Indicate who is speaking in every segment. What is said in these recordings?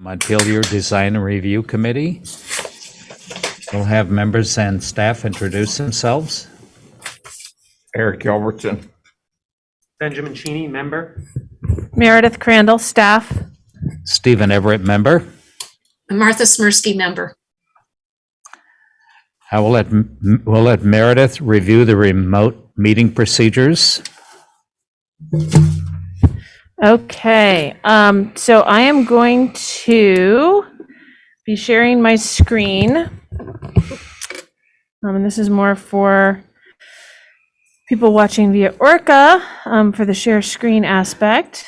Speaker 1: Montpelier Design and Review Committee. We'll have members and staff introduce themselves.
Speaker 2: Eric Gilbertson.
Speaker 3: Benjamin Cheney, member.
Speaker 4: Meredith Crandall, staff.
Speaker 1: Stephen Everett, member.
Speaker 5: Martha Smirsky, member.
Speaker 1: We'll let Meredith review the remote meeting procedures.
Speaker 4: Okay, so I am going to be sharing my screen. And this is more for people watching via ORCA for the share screen aspect,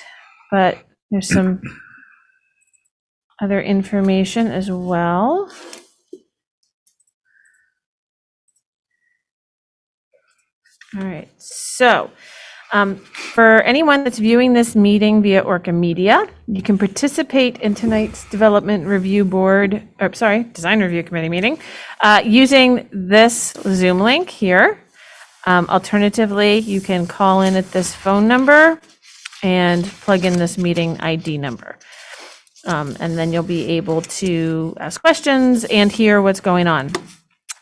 Speaker 4: but there's some other information as well. All right, so for anyone that's viewing this meeting via ORCA Media, you can participate in tonight's Development Review Board, Design Review Committee meeting using this Zoom link here. Alternatively, you can call in at this phone number and plug in this meeting ID number. And then you'll be able to ask questions and hear what's going on.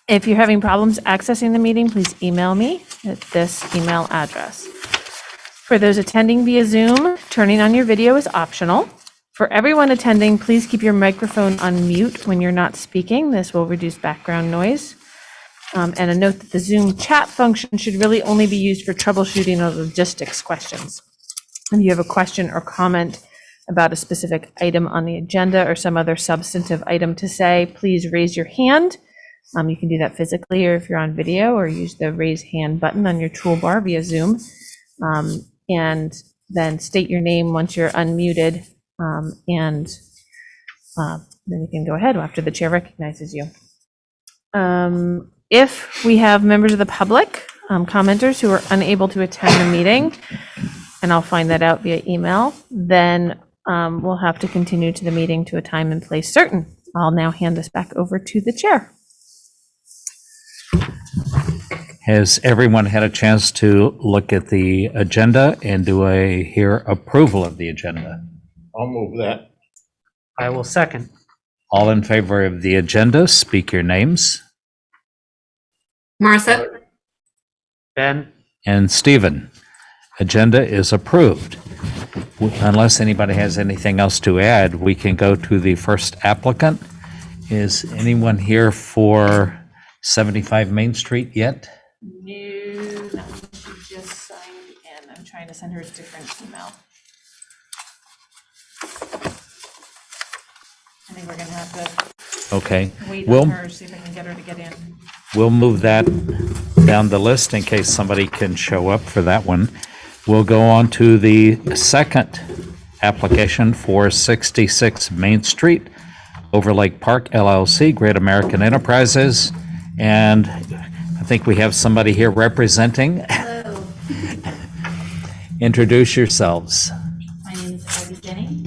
Speaker 4: If you're having problems accessing the meeting, please email me at this email address. For those attending via Zoom, turning on your video is optional. For everyone attending, please keep your microphone on mute when you're not speaking. This will reduce background noise. And a note that the Zoom chat function should really only be used for troubleshooting or logistics questions. If you have a question or comment about a specific item on the agenda or some other substantive item to say, please raise your hand. You can do that physically, or if you're on video, or use the raise hand button on your toolbar via Zoom. And then state your name once you're unmuted, and then you can go ahead after the chair recognizes you. If we have members of the public, commenters who are unable to attend the meeting, and I'll find that out via email, then we'll have to continue to the meeting to a time and place certain. I'll now hand this back over to the chair.
Speaker 1: Has everyone had a chance to look at the agenda, and do I hear approval of the agenda?
Speaker 2: I'll move that.
Speaker 3: I will second.
Speaker 1: All in favor of the agenda, speak your names.
Speaker 5: Martha.
Speaker 3: Ben.
Speaker 1: And Stephen. Agenda is approved. Unless anybody has anything else to add, we can go to the first applicant. Is anyone here for 75 Main Street yet?
Speaker 4: No, she just signed in. I'm trying to send her a different email. I think we're gonna have to
Speaker 1: Okay.
Speaker 4: wait
Speaker 1: We'll-
Speaker 4: on her, see if I can get her to get in.
Speaker 1: We'll move that down the list in case somebody can show up for that one. We'll go on to the second application for 66 Main Street, Overlake Park LLC, Great American Enterprises. And I think we have somebody here representing.
Speaker 6: Hello,
Speaker 1: Introduce yourselves.
Speaker 6: my name is Abby Jenny.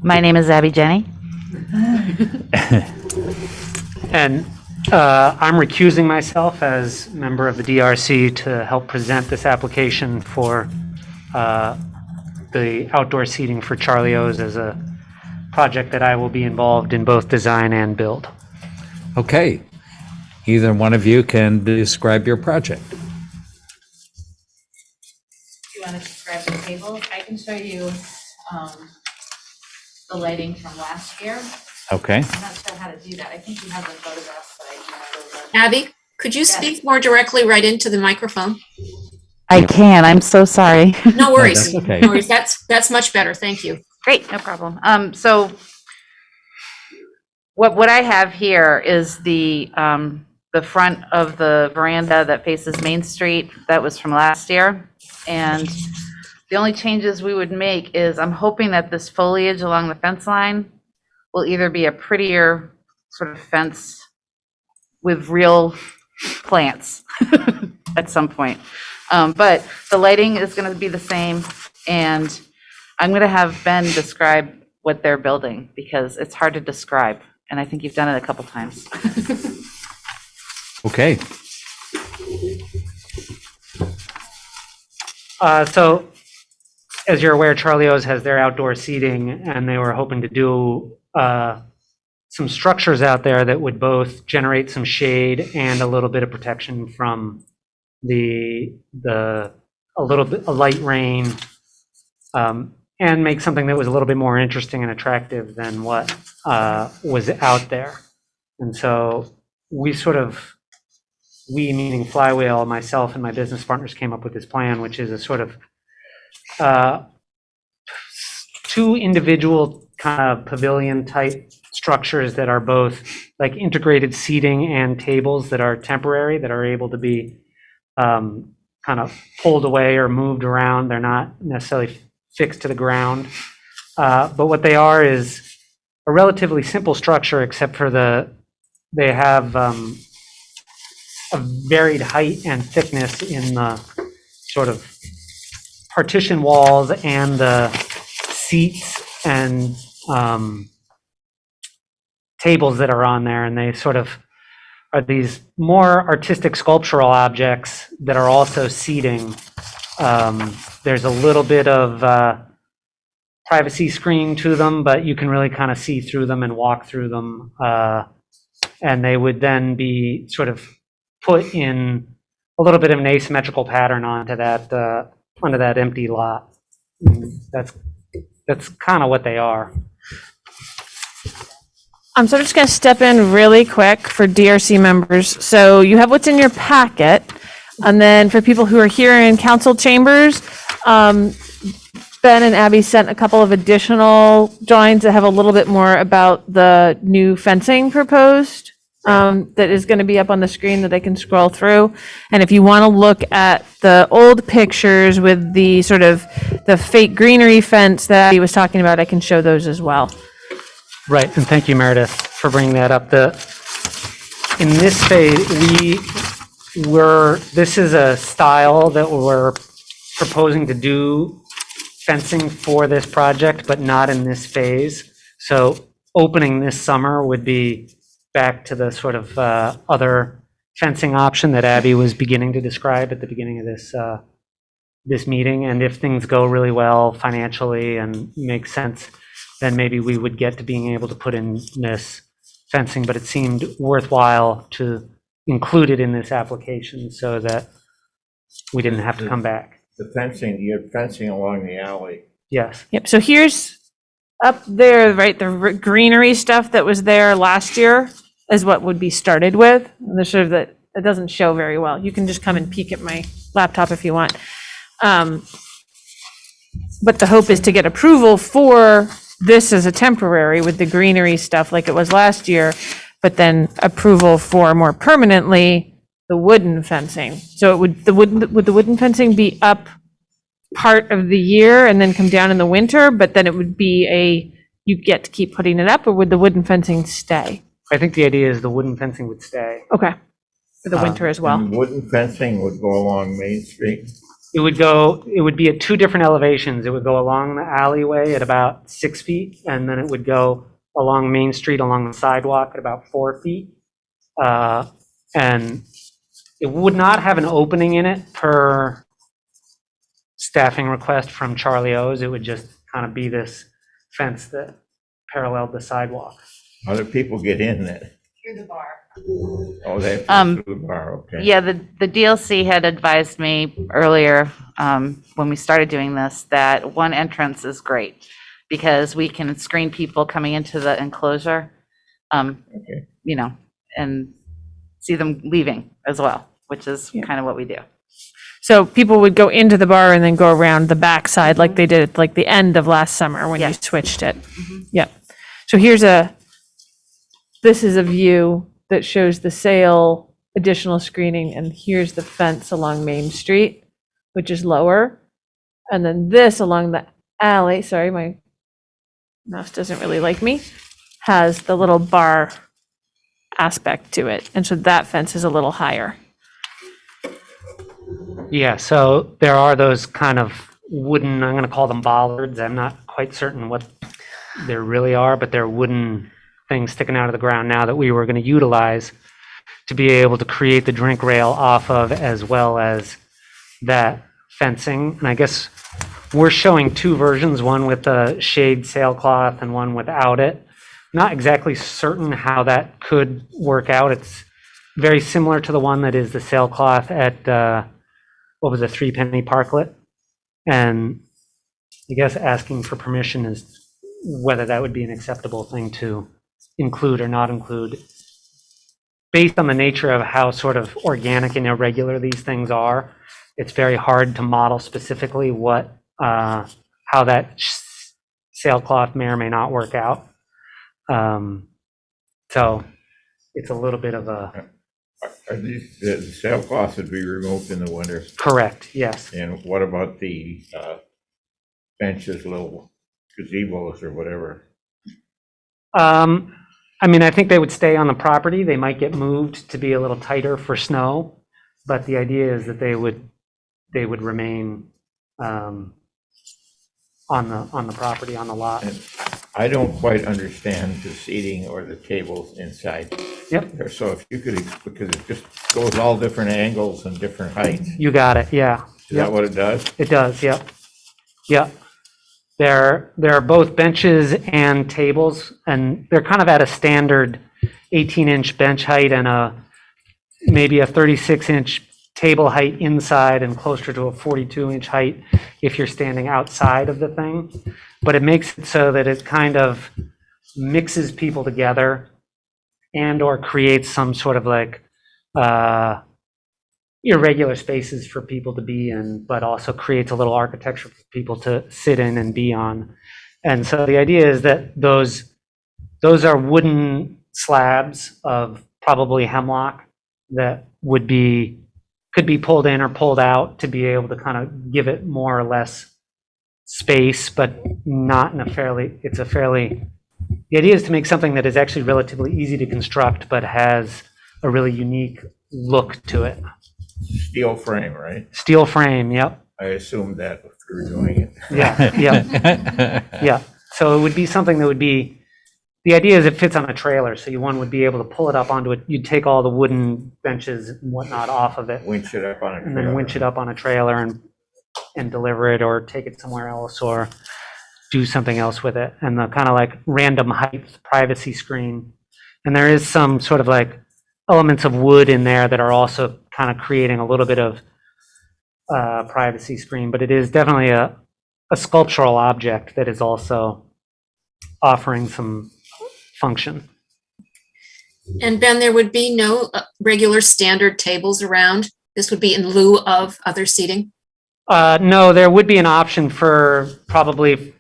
Speaker 6: My name is Abby Jenny.
Speaker 3: And I'm recusing myself as member of the DRC to help present this application for the outdoor seating for Charlie O's as a project that I will be involved in both design and build.
Speaker 1: Okay. Either one of you can describe your project.
Speaker 4: Do you want to describe the table? I can show you the lighting from last year.
Speaker 1: Okay.
Speaker 4: I'm not sure how to do that. I think you have the photographs that I emailed over.
Speaker 5: Abby, could you speak more directly right into the microphone?
Speaker 6: I can, I'm so sorry.
Speaker 5: No worries.
Speaker 1: that's okay.
Speaker 5: No worries. That's much better. Thank you.
Speaker 6: Great, no problem. So what I have here is the front of the veranda that faces Main Street. That was from last year. And the only changes we would make is I'm hoping that this foliage along the fence line will either be a prettier sort of fence with real plants at some point. But the lighting is going to be the same, and I'm going to have Ben describe what they're building because it's hard to describe, and I think you've done it a couple times.
Speaker 1: Okay.
Speaker 3: So as you're aware, Charlie O's has their outdoor seating, and they were hoping to do some structures out there that would both generate some shade and a little bit of protection from a light rain, and make something that was a little bit more interesting and attractive than what was out there. And so we meaning Flywheel, myself and my business partners, came up with this plan, which is a sort of two individual kind of pavilion type structures that are both like integrated seating and tables that are temporary, that are able to be kind of pulled away or moved around. They're not necessarily fixed to the ground. But what they are is a relatively simple structure, except for they have a varied height and thickness in the sort of partition walls and the seats and tables that are on there. And they sort of are these more artistic sculptural objects that are also seating. There's a little bit of privacy screening to them, but you can really kind of see through them and walk through them. And they would then be sort of put in a little bit of an asymmetrical pattern onto that empty lot. That's kind of what they are.
Speaker 4: So I'm just going to step in really quick for DRC members. So you have what's in your packet. And then for people who are here in council chambers, Ben and Abby sent a couple of additional drawings that have a little bit more about the new fencing proposed, that is going to be up on the screen that they can scroll through. And if you want to look at the old pictures with the sort of the fake greenery fence that Abby was talking about, I can show those as well.
Speaker 3: Right, and thank you, Meredith, for bringing that up. In this phase, this is a style that we're proposing to do fencing for this project, but not in this phase. So opening this summer would be back to the sort of other fencing option that Abby was beginning to describe at the beginning of this meeting. And if things go really well financially and make sense, then maybe we would get to being able to put in this fencing, but it seemed worthwhile to include it in this application so that we didn't have to come back.
Speaker 2: The fencing, you have fencing along the alley.
Speaker 3: Yes.
Speaker 4: Yep, so here's up there, right, the greenery stuff that was there last year is what would be started with. And there's sort of that, it doesn't show very well. You can just come and peek at my laptop if you want. But the hope is to get approval for this as a temporary with the greenery stuff like it was last year, but then approval for more permanently the wooden fencing. So would the wooden fencing be up part of the year and then come down in the winter, but then it would be you get to keep putting it up, or would the wooden fencing stay?
Speaker 3: I think the idea is the wooden fencing would stay.
Speaker 4: Okay, for the winter as well.
Speaker 2: And wooden fencing would go along Main Street.
Speaker 3: It would be at two different elevations. It would go along the alleyway at about 6 feet, and then it would go along Main Street along the sidewalk at about 4 feet. And it would not have an opening in it per staffing request from Charlie O's. It would just kind of be this fence that paralleled the sidewalk.
Speaker 2: How do people get in there?
Speaker 5: Through the bar.
Speaker 2: Oh, they have to go through the bar, okay.
Speaker 6: Yeah, the DLC had advised me earlier, when we started doing this, that one entrance is great because we can screen people coming into the enclosure,
Speaker 2: Okay.
Speaker 6: you know, and see them leaving as well, which is kind of what we do.
Speaker 4: So people would go into the bar and then go around the backside like they did at like the end of last summer when you
Speaker 6: Yes.
Speaker 4: switched it. Yep. So this is a view that shows the sale, additional screening, and here's the fence along Main Street, which is lower. And then this along the alley, sorry, my mouse doesn't really like me, has the little bar aspect to it. And so that fence is a little higher.
Speaker 3: Yeah, so there are those kind of wooden, I'm going to call them bollards. I'm not quite certain what they really are, but they're wooden things sticking out of the ground now that we were going to utilize to be able to create the drink rail off of, as well as that fencing. And I guess We're showing two versions, one with the shade sailcloth and one without it. Not exactly certain how that could work out. It's very similar to the one that is the sailcloth at, what was it, Three Penny Parklet? And I guess asking for permission is whether that would be an acceptable thing to include or not include. Based on the nature of how sort of organic and irregular these things are, it's very hard to model specifically what, how that sailcloth may or may not work out. So it's a little bit of a,
Speaker 2: Are these, the sailcloths would be removed in the winter?
Speaker 3: correct, yes.
Speaker 2: And what about the benches, little gazebos or whatever?
Speaker 3: I mean, I think they would stay on the property. They might get moved to be a little tighter for snow, but the idea is that they would remain on the property, on the lot.
Speaker 2: And I don't quite understand the seating or the tables inside
Speaker 3: Yep,
Speaker 2: there. So if you could, because it just goes all different angles and different heights.
Speaker 3: you got it, yeah.
Speaker 2: Is that what it does?
Speaker 3: It does, yep. Yep. There are both benches and tables, and they're kind of at a standard 18-inch bench height and maybe a 36-inch table height inside and closer to a 42-inch height if you're standing outside of the thing. But it makes it so that it kind of mixes people together and or creates some sort of like irregular spaces for people to be in, but also creates a little architecture for people to sit in and be on. And so the idea is that those are wooden slabs of probably hemlock that could be pulled in or pulled out to be able to kind of give it more or less space, but not in a fairly, the idea is to make something that is actually relatively easy to construct, but has a really unique look to it.
Speaker 2: Steel frame, right?
Speaker 3: Steel frame, yep.
Speaker 2: I assumed that if we were doing it.
Speaker 3: Yeah, yeah, yeah. So it would be something that would be, the idea is it fits on a trailer, so one would be able to pull it up onto it. You'd take all the wooden benches and whatnot off of it,
Speaker 2: Winch it up on a
Speaker 3: and then
Speaker 2: trailer.
Speaker 3: winch it up on a trailer and deliver it, or take it somewhere else, or do something else with it. And the kind of like random height privacy screen. And there is some sort of like elements of wood in there that are also kind of creating a little bit of privacy screen, but it is definitely a sculptural object that is also offering some function.
Speaker 5: And Ben, there would be no regular standard tables around? This would be in lieu of other seating?
Speaker 3: No, there would be an option for probably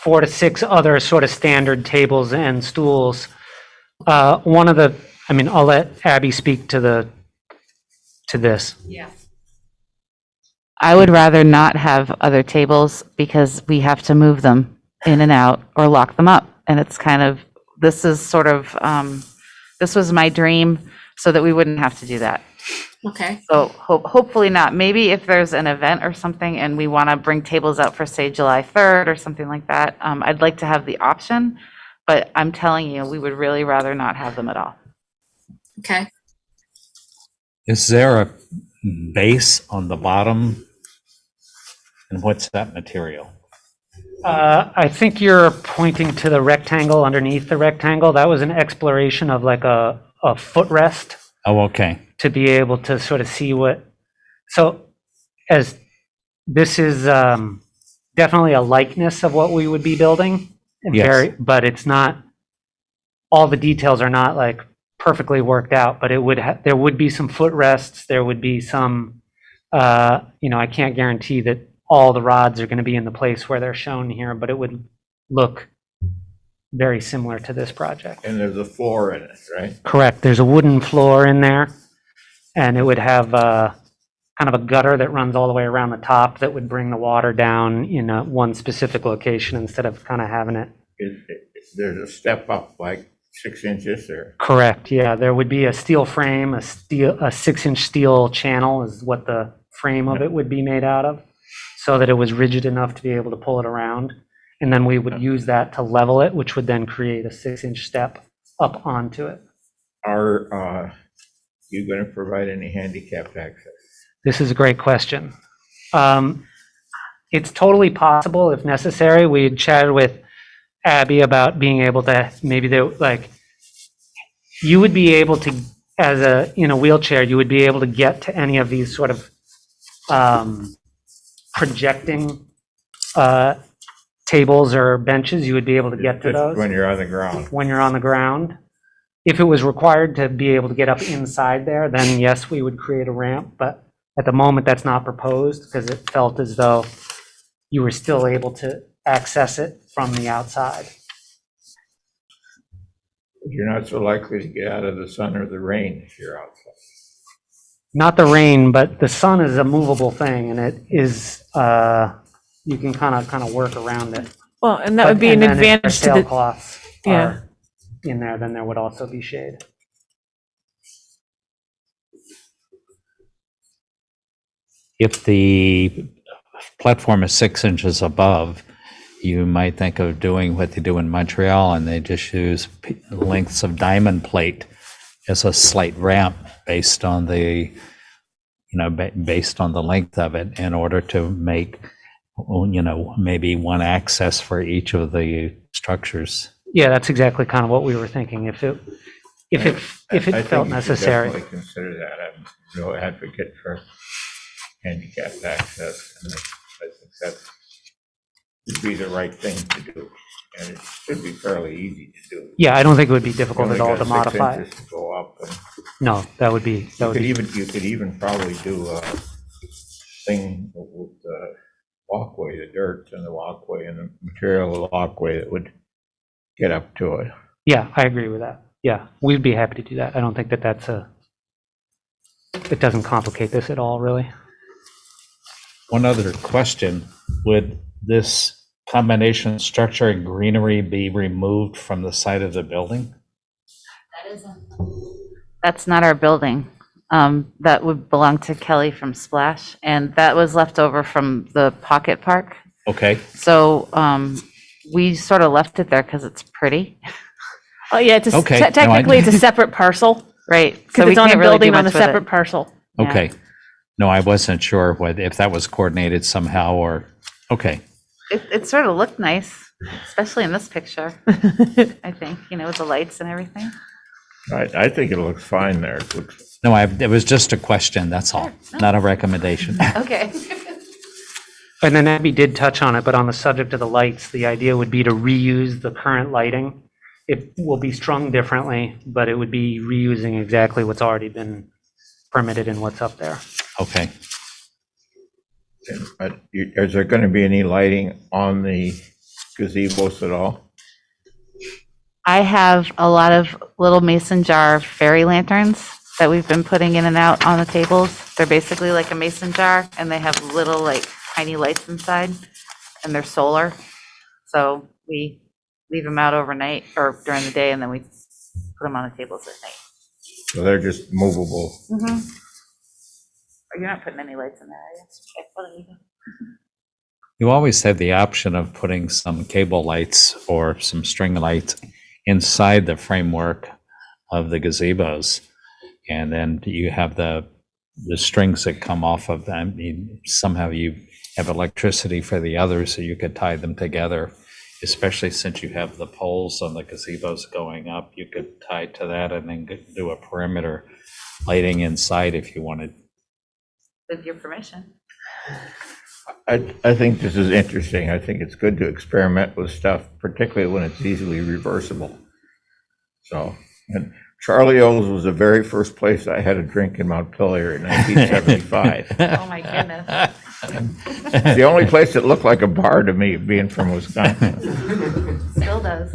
Speaker 3: 4 to 6 other sort of standard tables and stools. I'll let Abby speak to this.
Speaker 5: Yeah.
Speaker 6: I would rather not have other tables because we have to move them in and out or lock them up. And it's kind of, this was my dream so that we wouldn't have to do that.
Speaker 5: Okay.
Speaker 6: So hopefully not. Maybe if there's an event or something and we want to bring tables out for, say, July 3rd or something like that, I'd like to have the option. But I'm telling you, we would really rather not have them at all.
Speaker 5: Okay.
Speaker 1: Is there a base on the bottom? And what's that material?
Speaker 3: I think you're pointing to the rectangle underneath the rectangle. That was an exploration of like a footrest
Speaker 1: Oh, okay.
Speaker 3: to be able to sort of see what, so as this is definitely a likeness of what we would be building. And
Speaker 1: Yes.
Speaker 3: but it's not, all the details are not like perfectly worked out, but it would there would be some footrests, there would be some, I can't guarantee that all the rods are going to be in the place where they're shown here, but it would look very similar to this project.
Speaker 2: And there's a floor in it, right?
Speaker 3: Correct. There's a wooden floor in there, and it would have kind of a gutter that runs all the way around the top that would bring the water down in one specific location instead of kind of having it.
Speaker 2: There's a step up like 6 inches there.
Speaker 3: Correct. Yeah, there would be a steel frame, a 6-inch steel channel is what the frame of it would be made out of, so that it was rigid enough to be able to pull it around. And then we would use that to level it, which would then create a 6-inch step up onto it.
Speaker 2: Are you going to provide any handicapped access?
Speaker 3: This is a great question. it's totally possible if necessary. We had chatted with Abby about being able to, maybe they, like, you would be able to, in a wheelchair, you would be able to get to any of these sort of projecting tables or benches, you would be able to get to
Speaker 2: Just
Speaker 3: those
Speaker 2: when you're on the ground.
Speaker 3: when you're on the ground. If it was required to be able to get up inside there, then yes, we would create a ramp, but at the moment, that's not proposed because it felt as though you were still able to access it from the outside.
Speaker 2: You're not so likely to get out of the sun or the rain if you're outside.
Speaker 3: Not the rain, but the sun is a movable thing, and it is, you can kind of work around it.
Speaker 4: Well, and that would be an
Speaker 3: And then if our
Speaker 4: advantage to the,
Speaker 3: sailcloths
Speaker 4: Yeah.
Speaker 3: are in there, then there would also be shade.
Speaker 1: If the platform is 6 inches above, you might think of doing what they do in Montreal, and they just use lengths of diamond plate as a slight ramp based on the, based on the length of it in order to make, maybe one access for each of the structures.
Speaker 3: Yeah, that's exactly kind of what we were thinking. If it
Speaker 2: I think
Speaker 3: felt
Speaker 2: you should
Speaker 3: necessary.
Speaker 2: definitely consider that. I'm no advocate for handicapped access, and I think that would be the right thing to do, and it should be fairly easy to do.
Speaker 3: Yeah, I don't think it would be difficult
Speaker 2: You
Speaker 3: at
Speaker 2: only
Speaker 3: all to
Speaker 2: got 6
Speaker 3: modify.
Speaker 2: inches to go up, and
Speaker 3: No, that would be,
Speaker 2: you could even probably do a thing with the walkway, the dirt and the walkway and the material of the walkway that would get up to it.
Speaker 3: yeah, I agree with that. Yeah, we'd be happy to do that. I don't think that it doesn't complicate this at all, really.
Speaker 1: One other question, would this combination structure and greenery be removed from the side of the building?
Speaker 6: That's not our building. That would belong to Kelly from Splash, and that was left over from the Pocket Park.
Speaker 1: Okay,
Speaker 6: So we sort of left it there because it's pretty,
Speaker 4: oh, yeah, it's
Speaker 1: Okay, no, I-
Speaker 4: technically it's a separate parcel,
Speaker 6: right? So
Speaker 4: because
Speaker 6: we
Speaker 4: it's on a
Speaker 6: can't really do
Speaker 4: building on a
Speaker 6: much with it.
Speaker 4: separate parcel.
Speaker 6: Yeah.
Speaker 1: okay. No, I wasn't sure if that was coordinated somehow or, okay.
Speaker 6: It sort of looked nice, especially in this picture, I think, with the lights and everything.
Speaker 2: I think it looks fine there. It looks,
Speaker 1: No, it was just a question, that's all, not a recommendation.
Speaker 6: Okay.
Speaker 3: And then Abby did touch on it, but on the subject of the lights, the idea would be to reuse the current lighting. It will be strung differently, but it would be reusing exactly what's already been permitted and what's up there.
Speaker 1: Okay.
Speaker 2: is there going to be any lighting on the gazebos at all?
Speaker 6: I have a lot of little mason jar fairy lanterns that we've been putting in and out on the tables. They're basically like a mason jar, and they have little, like, tiny lights inside, and they're solar. So we leave them out overnight or during the day, and then we put them on the tables at night.
Speaker 2: So they're just movable.
Speaker 6: Or you're not putting any lights in there, are you? Okay, what are you doing?
Speaker 1: You always have the option of putting some cable lights or some string lights inside the framework of the gazebos. And then you have the strings that come off of them. I mean, somehow you have electricity for the others, so you could tie them together, especially since you have the poles on the gazebos going up. You could tie to that and then do a perimeter lighting inside if you wanted.
Speaker 6: With your permission.
Speaker 2: I think this is interesting. I think it's good to experiment with stuff, particularly when it's easily reversible. So, and Charlie O's was the very first place I had a drink in Montpelier in 1975.
Speaker 6: Oh, my goodness.
Speaker 2: It's the only place that looked like a bar to me, being from Wisconsin.
Speaker 6: Still does.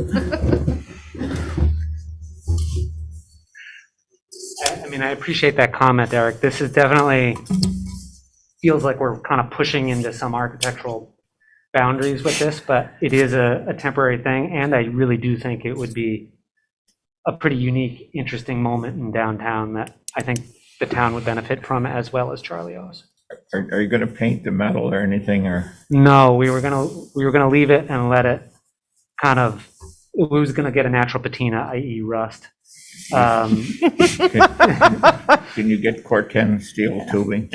Speaker 3: I mean, I appreciate that comment, Eric. This is definitely, feels like we're kind of pushing into some architectural boundaries with this, but it is a temporary thing, and I really do think it would be a pretty unique, interesting moment in downtown that I think the town would benefit from, as well as Charlie O's.
Speaker 2: Are you going to paint the metal or anything, or?
Speaker 3: No, we were gonna leave it and let it kind of, it was gonna get a natural patina, i.e. rust.
Speaker 2: Can you get Corten steel tubing?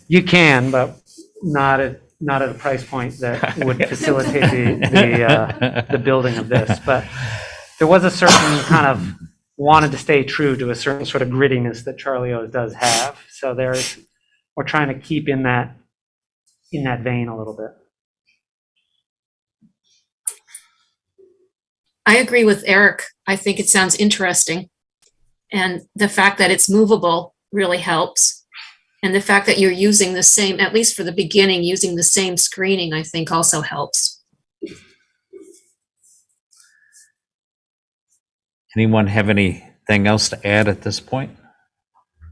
Speaker 3: You can, but not at not at a price point that would facilitate the building of this. But there was a certain kind of wanted to stay true to a certain sort of grittiness that Charlie O's does have. So we're trying to keep in that vein a little bit.
Speaker 5: I agree with Eric. I think it sounds interesting. And the fact that it's movable really helps. And the fact that you're using the same, at least for the beginning, using the same screening, I think also helps.
Speaker 1: Anyone have anything else to add at this point?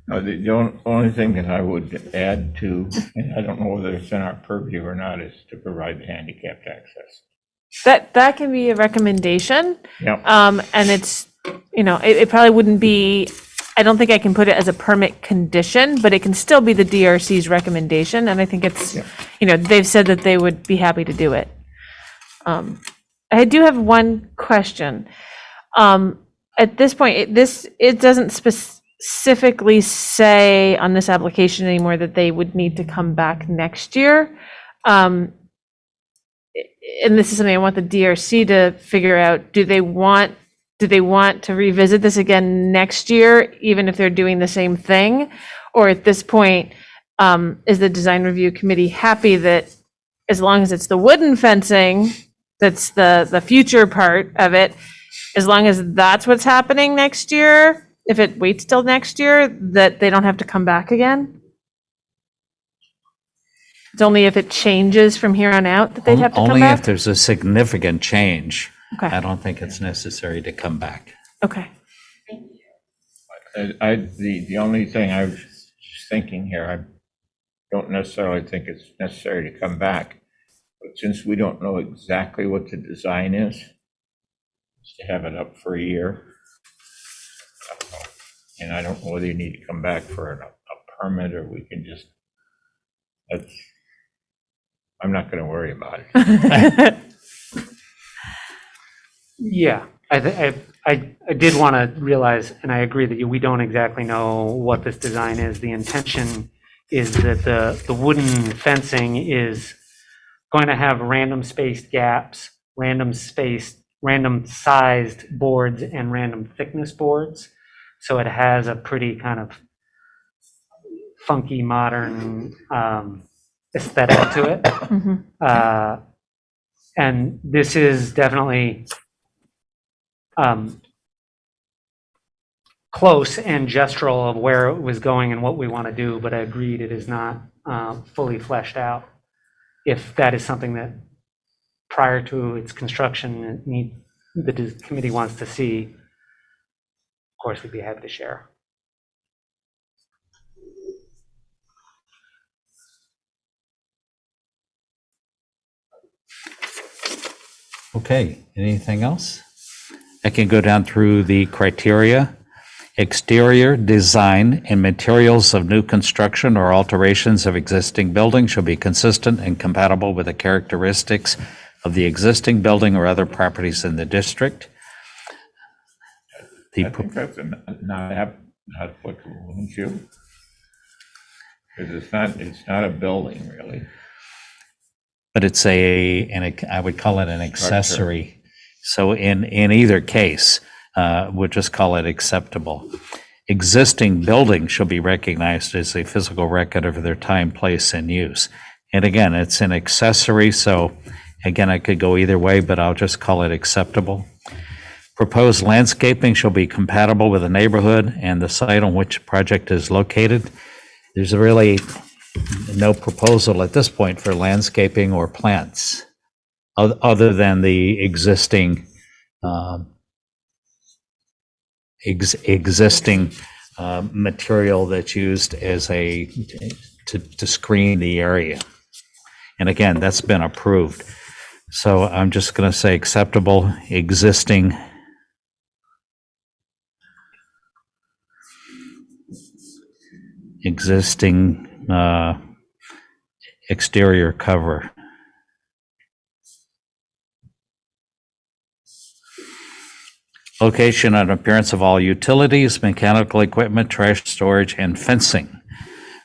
Speaker 2: The only thing that I would add to, and I don't know whether it's in our purview or not, is to provide the handicapped access.
Speaker 4: That can be a recommendation.
Speaker 2: Yep.
Speaker 4: And it's, it probably wouldn't be, I don't think I can put it as a permit condition, but it can still be the DRC's recommendation. And I think it's, they've said that they would be happy to do it. I do have one question. At this point, it doesn't specifically say on this application anymore that they would need to come back next year. And this is something I want the DRC to figure out. Do they want to revisit this again next year, even if they're doing the same thing? Or at this point, is the design review committee happy that as long as it's the wooden fencing, that's the future part of it, as long as that's what's happening next year, if it waits till next year, that they don't have to come back again? It's only if it changes from here on out that they'd have to come
Speaker 1: Only
Speaker 4: back?
Speaker 1: if there's a significant change.
Speaker 4: Okay.
Speaker 1: I don't think it's necessary to come back.
Speaker 4: Okay.
Speaker 2: The only thing I was thinking here, I don't necessarily think it's necessary to come back, but since we don't know exactly what the design is, to have it up for a year. And I don't know whether you need to come back for a permit or we can just, I'm not going to worry about it.
Speaker 3: Yeah, I did want to realize, and I agree that we don't exactly know what this design is. The intention is that the wooden fencing is going to have random spaced gaps, random sized boards, and random thickness boards. So it has a pretty kind of funky, modern aesthetic to it.
Speaker 4: Mhm.
Speaker 3: And this is definitely close and gestural of where it was going and what we want to do, but I agreed it is not fully fleshed out. If that is something that prior to its construction the committee wants to see, of course, we'd be happy to share.
Speaker 1: Okay, anything else? I can go down through the criteria. Exterior design and materials of new construction or alterations of existing buildings shall be consistent and compatible with the characteristics of the existing building or other properties in the district.
Speaker 2: I think that's not applicable, wouldn't you? Because it's not a building, really.
Speaker 1: But it's I would call it an accessory. So in either case, we'll just call it acceptable. Existing buildings shall be recognized as a physical record of their time, place, and use. And again, it's an accessory, so again, I could go either way, but I'll just call it acceptable. Proposed landscaping shall be compatible with the neighborhood and the site on which project is located. There's really no proposal at this point for landscaping or plants other than the existing material that's used as to screen the area. And again, that's been approved. So I'm just going to say acceptable existing exterior cover. Location and appearance of all utilities, mechanical equipment, trash storage, and fencing.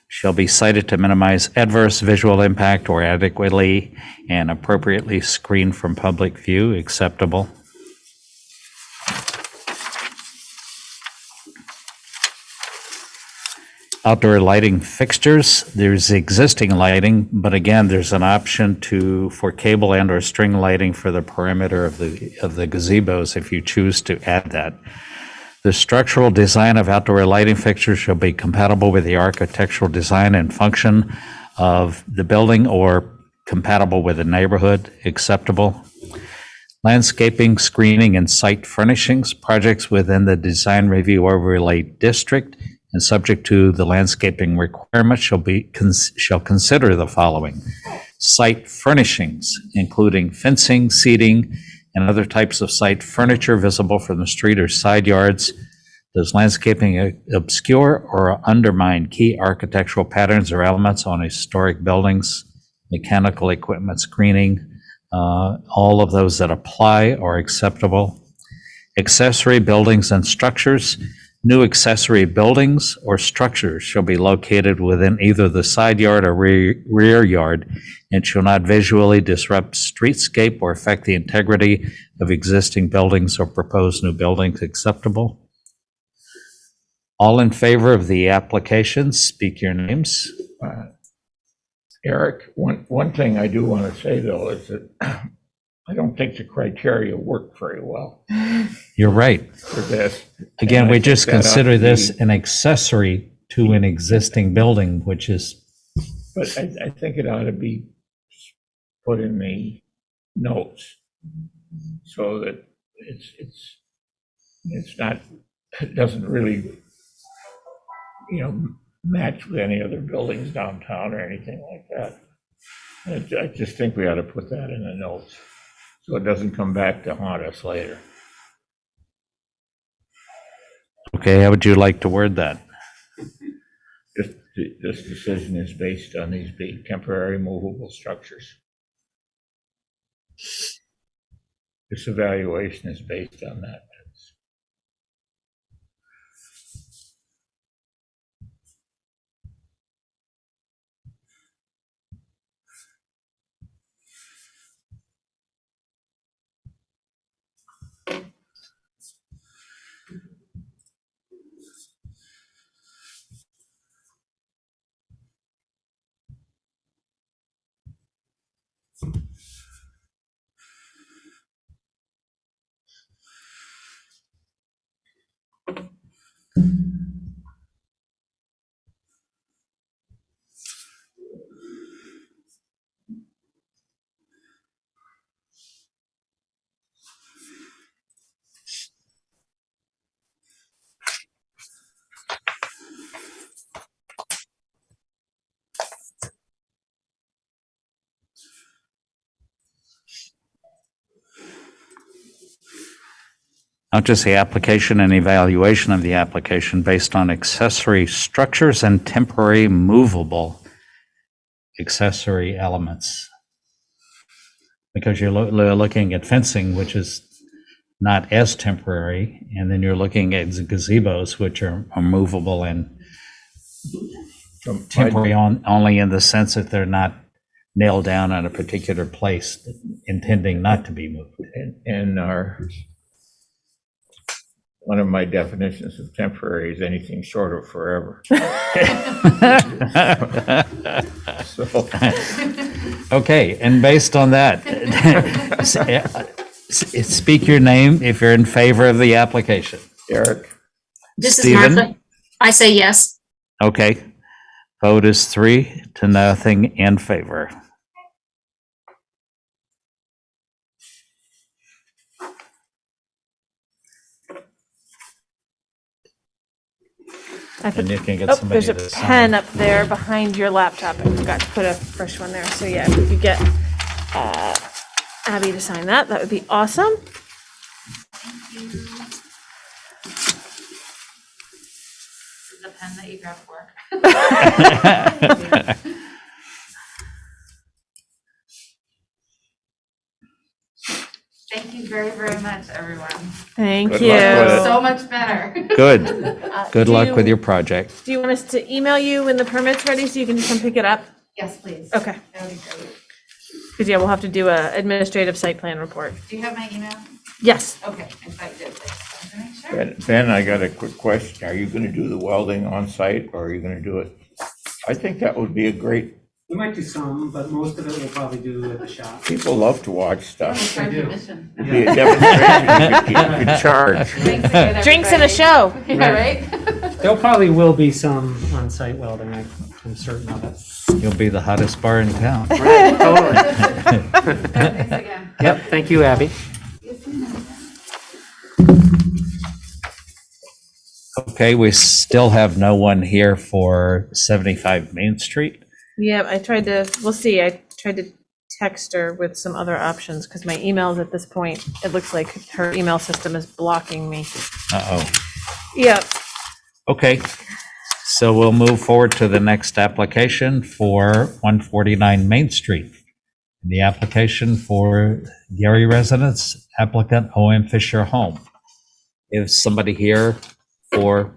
Speaker 1: shall be sited to minimize adverse visual impact or adequately and appropriately screened from public view. Acceptable. Outdoor lighting fixtures, there's existing lighting, but again, there's an option for cable and or string lighting for the perimeter of the gazebos if you choose to add that. The structural design of outdoor lighting fixtures shall be compatible with the architectural design and function of the building or compatible with the neighborhood. Acceptable. Landscaping, screening, and site furnishings, projects within the design review overlay district and subject to the landscaping requirements shall consider the following: site furnishings, including fencing, seating, and other types of site furniture visible from the street or side yards. Does landscaping obscure or undermine key architectural patterns or elements on historic buildings? Mechanical equipment screening, all of those that apply are acceptable. Accessory buildings and structures. New accessory buildings or structures shall be located within either the side yard or rear yard and shall not visually disrupt streetscape or affect the integrity of existing buildings or proposed new buildings. Acceptable. All in favor of the application, speak your names.
Speaker 2: Eric, one thing I do want to say, though, is that I don't think the criteria work very well
Speaker 1: You're right.
Speaker 2: for this.
Speaker 1: Again,
Speaker 2: And I
Speaker 1: we
Speaker 2: think
Speaker 1: just
Speaker 2: that ought to
Speaker 1: consider this
Speaker 2: be-
Speaker 1: an accessory to an existing building, which is,
Speaker 2: But I think it ought to be put in the notes so that it's not, it doesn't really, match with any other buildings downtown or anything like that. I just think we ought to put that in the notes so it doesn't come back to haunt us later.
Speaker 1: okay, how would you like to word that?
Speaker 2: This decision is based on these being temporary movable structures. This evaluation is based on that.
Speaker 1: Not just the application and evaluation of the application based on accessory structures and temporary movable accessory elements. Because you're looking at fencing, which is not as temporary, and then you're looking at gazebos, which are movable and temporary only in the sense that they're not nailed down on a particular place, intending not to be moved.
Speaker 2: And one of my definitions of temporary is anything short of forever. So,
Speaker 1: Okay, and based on that, speak your name if you're in favor of the application.
Speaker 2: Eric,
Speaker 5: This is
Speaker 1: Stephen?
Speaker 5: Martha. I say yes.
Speaker 1: Okay, vote is 3-0 in favor.
Speaker 4: I
Speaker 1: And you can get
Speaker 4: Oh,
Speaker 1: somebody
Speaker 4: there's a
Speaker 1: to sign.
Speaker 4: pen up there behind your laptop. I forgot to put a fresh one there. So yeah, if we could get Abby to sign that, that would be awesome.
Speaker 6: The pen that you grabbed for work. Thank you. very, very much, everyone.
Speaker 4: Thank
Speaker 2: Good
Speaker 4: you.
Speaker 2: luck with it.
Speaker 6: So much better.
Speaker 1: Good. Good
Speaker 4: do
Speaker 1: luck
Speaker 4: you-
Speaker 1: with your project.
Speaker 4: Do you want us to email you when the permit's ready so you can come pick it up?
Speaker 6: Yes, please.
Speaker 4: Okay.
Speaker 6: That would be great.
Speaker 4: Because, yeah, we'll have to do a administrative site plan report.
Speaker 6: Do you have my email?
Speaker 4: Yes.
Speaker 6: Okay, in fact, I did. Just wanted to make sure.
Speaker 2: Ben, I got a quick question. Are you going to do the welding on site or are you going to do it? I think that would be a great,
Speaker 7: We might do some, but most of it we'll probably do at the shop.
Speaker 2: people love to watch stuff.
Speaker 6: Try
Speaker 7: do.
Speaker 6: permission.
Speaker 2: It'd be a demonstration you could charge.
Speaker 6: Thanks again,
Speaker 4: Drinks and a
Speaker 6: everybody.
Speaker 4: show.
Speaker 6: Yeah, right?
Speaker 7: There probably will be some on-site welding, I'm certain of it.
Speaker 1: You'll be the hottest bar in town.
Speaker 3: Totally.
Speaker 6: Thanks again.
Speaker 3: Yep, thank you, Abby.
Speaker 1: Okay, we still have no one here for 75 Main Street.
Speaker 4: Yeah, we'll see. I tried to text her with some other options because my emails at this point, it looks like her email system is blocking me.
Speaker 1: Uh-oh.
Speaker 4: Yep.
Speaker 1: Okay, so we'll move forward to the next application for 149 Main Street. The application for Gary residents, applicant O.M. Fisher Home. If somebody here for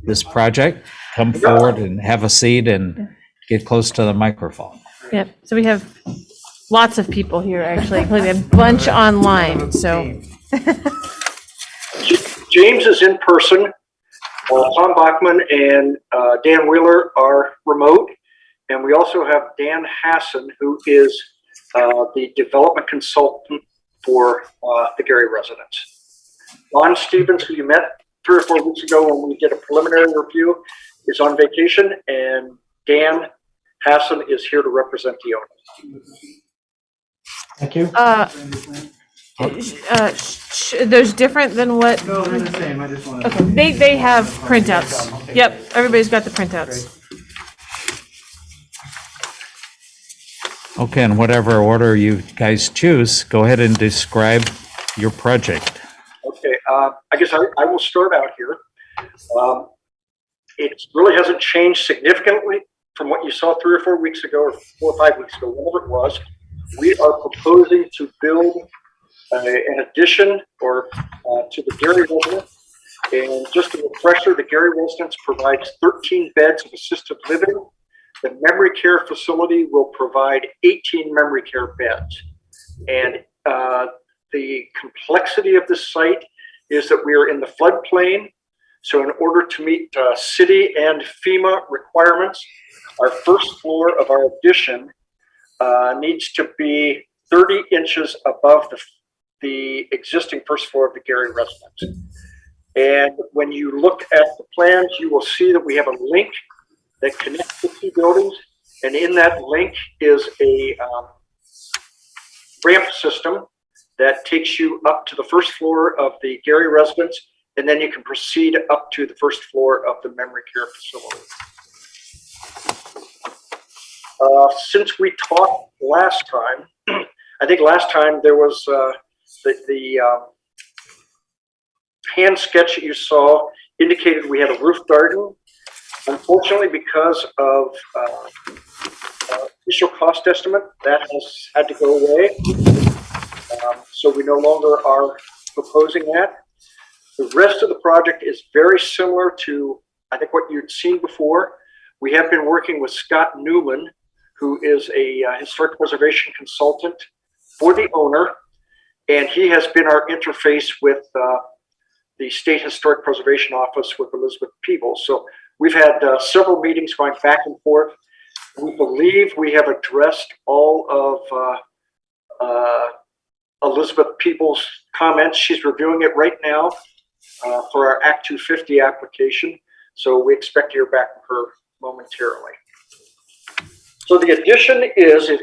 Speaker 1: this project, come forward and have a seat and get close to the microphone.
Speaker 4: Yep. So we have lots of people here, actually, including a bunch online, so.
Speaker 8: James is in person. Tom Bachman and Dan Wheeler are remote. And we also have Dan Hassan, who is the development consultant for the Gary residents. Ron Stevens, who you met 3 or 4 weeks ago when we did a preliminary review, is on vacation. And Dan Hassan is here to represent the owner.
Speaker 7: Thank you.
Speaker 4: There's different than what,
Speaker 7: No, they're the same, I just wanted.
Speaker 4: okay, they have printouts. Yep, everybody's got the printouts.
Speaker 1: Okay, in whatever order you guys choose, go ahead and describe your project.
Speaker 8: Okay, I guess I will start out here. It really hasn't changed significantly from what you saw 3 or 4 weeks ago, or 4 or 5 weeks ago, whatever it was. We are proposing to build an addition or to the Gary residence. And just a refresher, the Gary residence provides 13 beds of assisted living. The memory care facility will provide 18 memory care beds. And the complexity of this site is that we are in the floodplain. So in order to meet city and FEMA requirements, our first floor of our addition needs to be 30 inches above the existing first floor of the Gary residence. And when you look at the plans, you will see that we have a link that connects the two buildings. And in that link is a ramp system that takes you up to the first floor of the Gary residence. And then you can proceed up to the first floor of the memory care facility. Since we talked last time, I think last time there was the hand sketch that you saw indicated we had a roof garden. Unfortunately, because of initial cost estimate, that has had to go away. So we no longer are proposing that. The rest of the project is very similar to, I think, what you'd seen before. We have been working with Scott Newman, who is a historic preservation consultant for the owner, and he has been our interface with the State Historic Preservation Office with Elizabeth Peebles. So we've had several meetings going back and forth. We believe we have addressed all of Elizabeth Peebles' comments. She's reviewing it right now for our Act 250 application. So we expect to hear back from her momentarily. So the addition is, and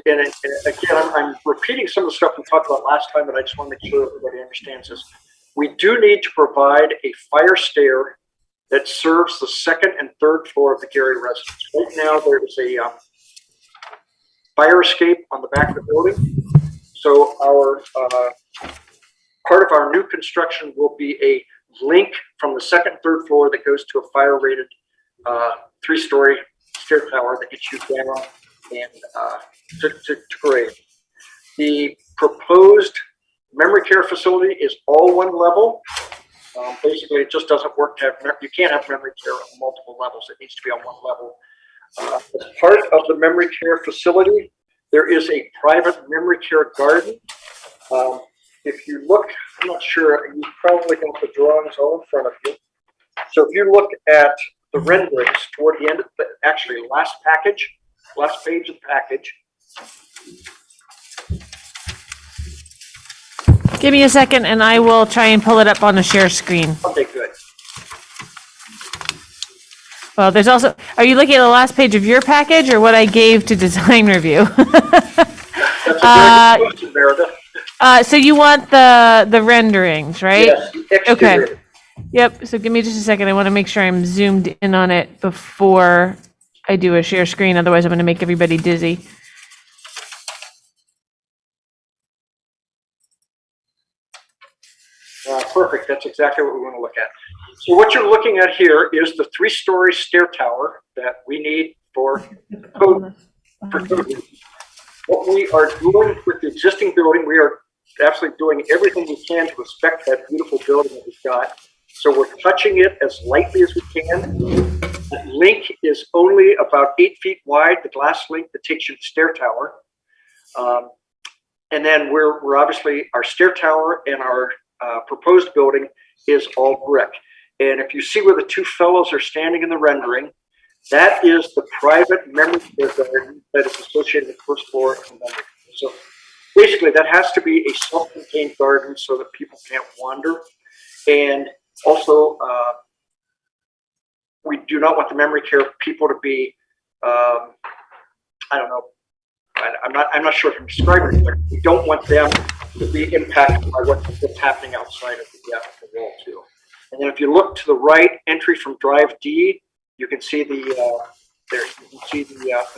Speaker 8: again, I'm repeating some of the stuff we talked about last time, but I just want to make sure everybody understands this. We do need to provide a fire stair that serves the second and third floor of the Gary residence. Right now, there is a fire escape on the back of the building. So our part of our new construction will be a link from the second and third floor that goes to a fire-rated 3-story stair tower that gets you down and to grade. The proposed memory care facility is all one level. Basically, it just doesn't work to have, you can't have memory care on multiple levels. It needs to be on one level. As part of the memory care facility, there is a private memory care garden. If you look, I'm not sure, you probably got the drawings all in front of you. So if you look at the renderings toward the end of the, actually last page of the package.
Speaker 4: Give me a second and I will try and pull it up on the share screen.
Speaker 8: Okay, good.
Speaker 4: Well, there's also, are you looking at the last page of your package or what I gave to design review?
Speaker 8: That's a very good question, Meredith.
Speaker 4: So you want the renderings, right?
Speaker 8: Yes, the exterior.
Speaker 4: Okay. Yep, so give me just a second. I want to make sure I'm zoomed in on it before I do a share screen, otherwise I'm going to make everybody dizzy.
Speaker 8: Perfect, that's exactly what we want to look at. So what you're looking at here is the 3-story stair tower that we need for code. What we are doing with the existing building, we are absolutely doing everything we can to inspect that beautiful building that we've got. So we're touching it as lightly as we can. The link is only about 8 feet wide, the glass link that takes you to the stair tower. And then we're obviously, our stair tower and our proposed building is all brick. And if you see where the two fellows are standing in the rendering, that is the private memory care garden that is associated with the first floor of the memory. So basically that has to be a self-contained garden so that people can't wander. And also, we do not want the memory care people to be, I don't know, I'm not sure if I'm describing it, but we don't want them to be impacted by what's happening outside of the wall too. And then if you look to the right, entry from Drive D, you can see the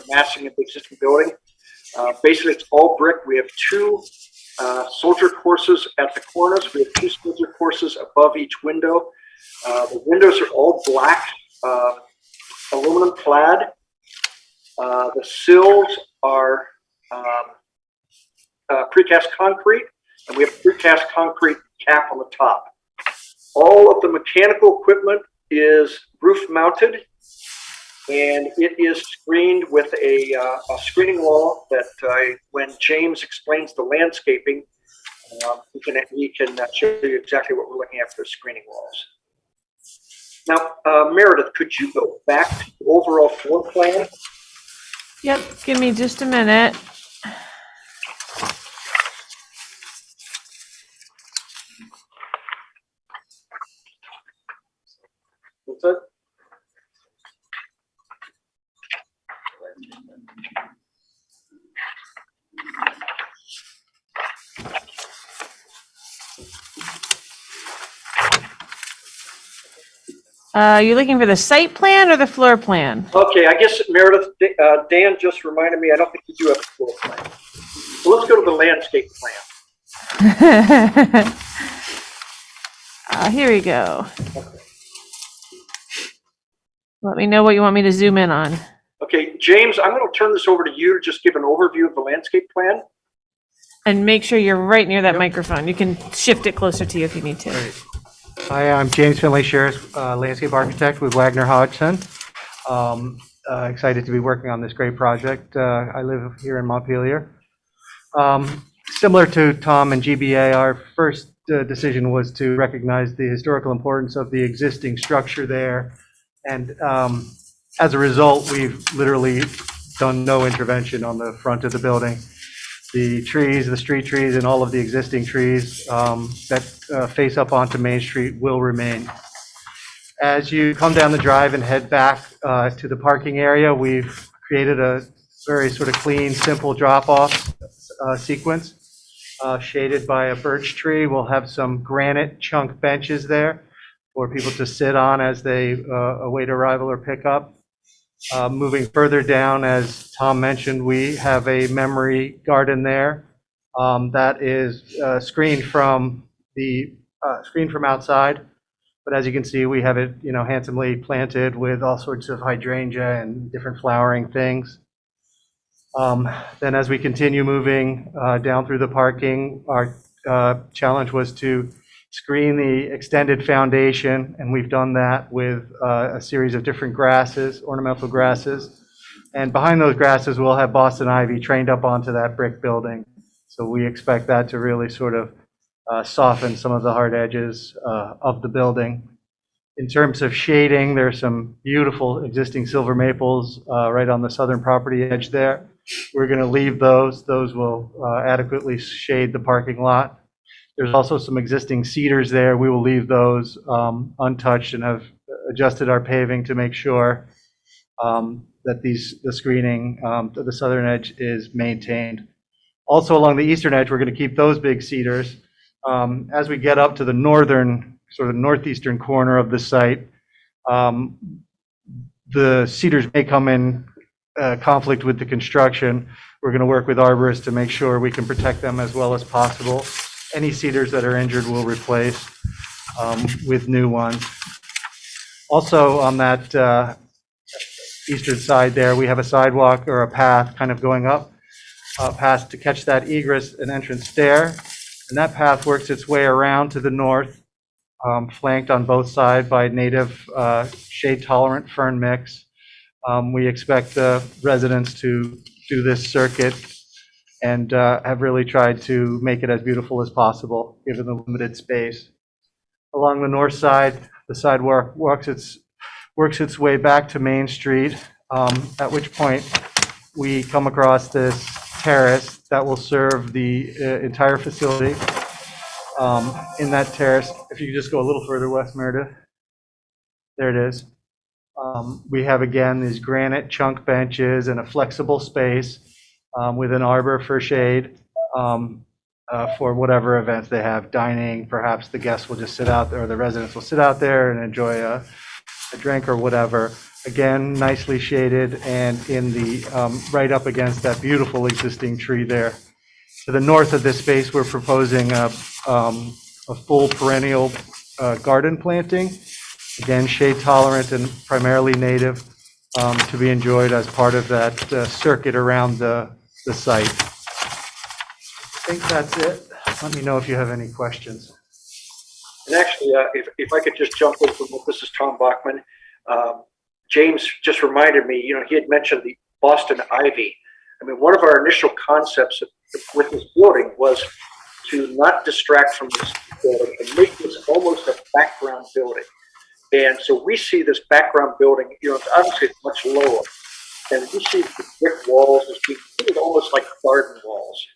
Speaker 8: massing of the existing building. Basically, it's all brick. We have 2 soldier courses at the corners. We have 2 soldier courses above each window. The windows are all black, aluminum clad. The sills are precast concrete, and we have precast concrete cap on the top. All of the mechanical equipment is roof mounted, and it is screened with a screening wall that when James explains the landscaping, he can show you exactly what we're looking at for screening walls. Now, Meredith, could you go back to the overall floor plan?
Speaker 4: Yep, give me just a minute.
Speaker 8: What's that?
Speaker 4: You're looking for the site plan or the floor plan?
Speaker 8: Okay, I guess Meredith, Dan just reminded me, I don't think you do have a floor plan. So let's go to the landscape plan.
Speaker 4: Here we go. Let me know what you want me to zoom in on.
Speaker 8: Okay, James, I'm going to turn this over to you to just give an overview of the landscape plan.
Speaker 4: And make sure you're right near that microphone. You can shift it closer to you if you need to.
Speaker 7: Great. Hi, I'm James Finley Sheriff, landscape architect with Wagner Hodgson. Excited to be working on this great project. I live here in Montpelier. Similar to Tom and GBA, our first decision was to recognize the historical importance of the existing structure there. And as a result, we've literally done no intervention on the front of the building. The trees, the street trees, and all of the existing trees that face up onto Main Street will remain. As you come down the drive and head back to the parking area, we've created a very sort of clean, simple drop-off sequence shaded by a birch tree. We'll have some granite chunk benches there for people to sit on as they await arrival or pickup. Moving further down, as Tom mentioned, we have a memory garden there that is screened from outside. But as you can see, we have it, handsomely planted with all sorts of hydrangea and different flowering things. Then as we continue moving down through the parking, our challenge was to screen the extended foundation, and we've done that with a series of different grasses, ornamental grasses. And behind those grasses, we'll have Boston ivy trained up onto that brick building. So we expect that to really sort of soften some of the hard edges of the building. In terms of shading, there's some beautiful existing silver maples right on the southern property edge there. We're going to leave those. Those will adequately shade the parking lot. There's also some existing cedars there. We will leave those untouched and have adjusted our paving to make sure that the screening to the southern edge is maintained. Also along the eastern edge, we're going to keep those big cedars. As we get up to the northern, sort of northeastern corner of the site, the cedars may come in conflict with the construction. We're going to work with arborists to make sure we can protect them as well as possible. Any cedars that are injured we'll replace with new ones. Also on that eastern side there, we have a sidewalk or a path kind of going up past to catch that egress and entrance stair. And that path works its way around to the north, flanked on both sides by native shade-tolerant fern mix. We expect the residents to do this circuit and have really tried to make it as beautiful as possible, given the limited space. Along the north side, the sidewalk works its way back to Main Street, at which point we come across this terrace that will serve the entire facility. In that terrace, if you could just go a little further west, Meredith. There it is. We have, again, these granite chunk benches and a flexible space with an arbor for shade for whatever events they have, dining. Perhaps the guests will just sit out there, or the residents will sit out there and enjoy a drink or whatever. Again, nicely shaded and in the right up against that beautiful existing tree there. To the north of this space, we're proposing a full perennial garden planting. Again, shade tolerant and primarily native to be enjoyed as part of that circuit around the site. I think that's it. Let me know if you have any questions.
Speaker 8: And actually, if I could just jump in from this is Tom Bachman. James just reminded me, he had mentioned the Boston ivy. I mean, one of our initial concepts with this building was to not distract from this building and make this almost a background building. And so we see this background building, it's obviously much lower. And we see the brick walls as being almost like garden walls.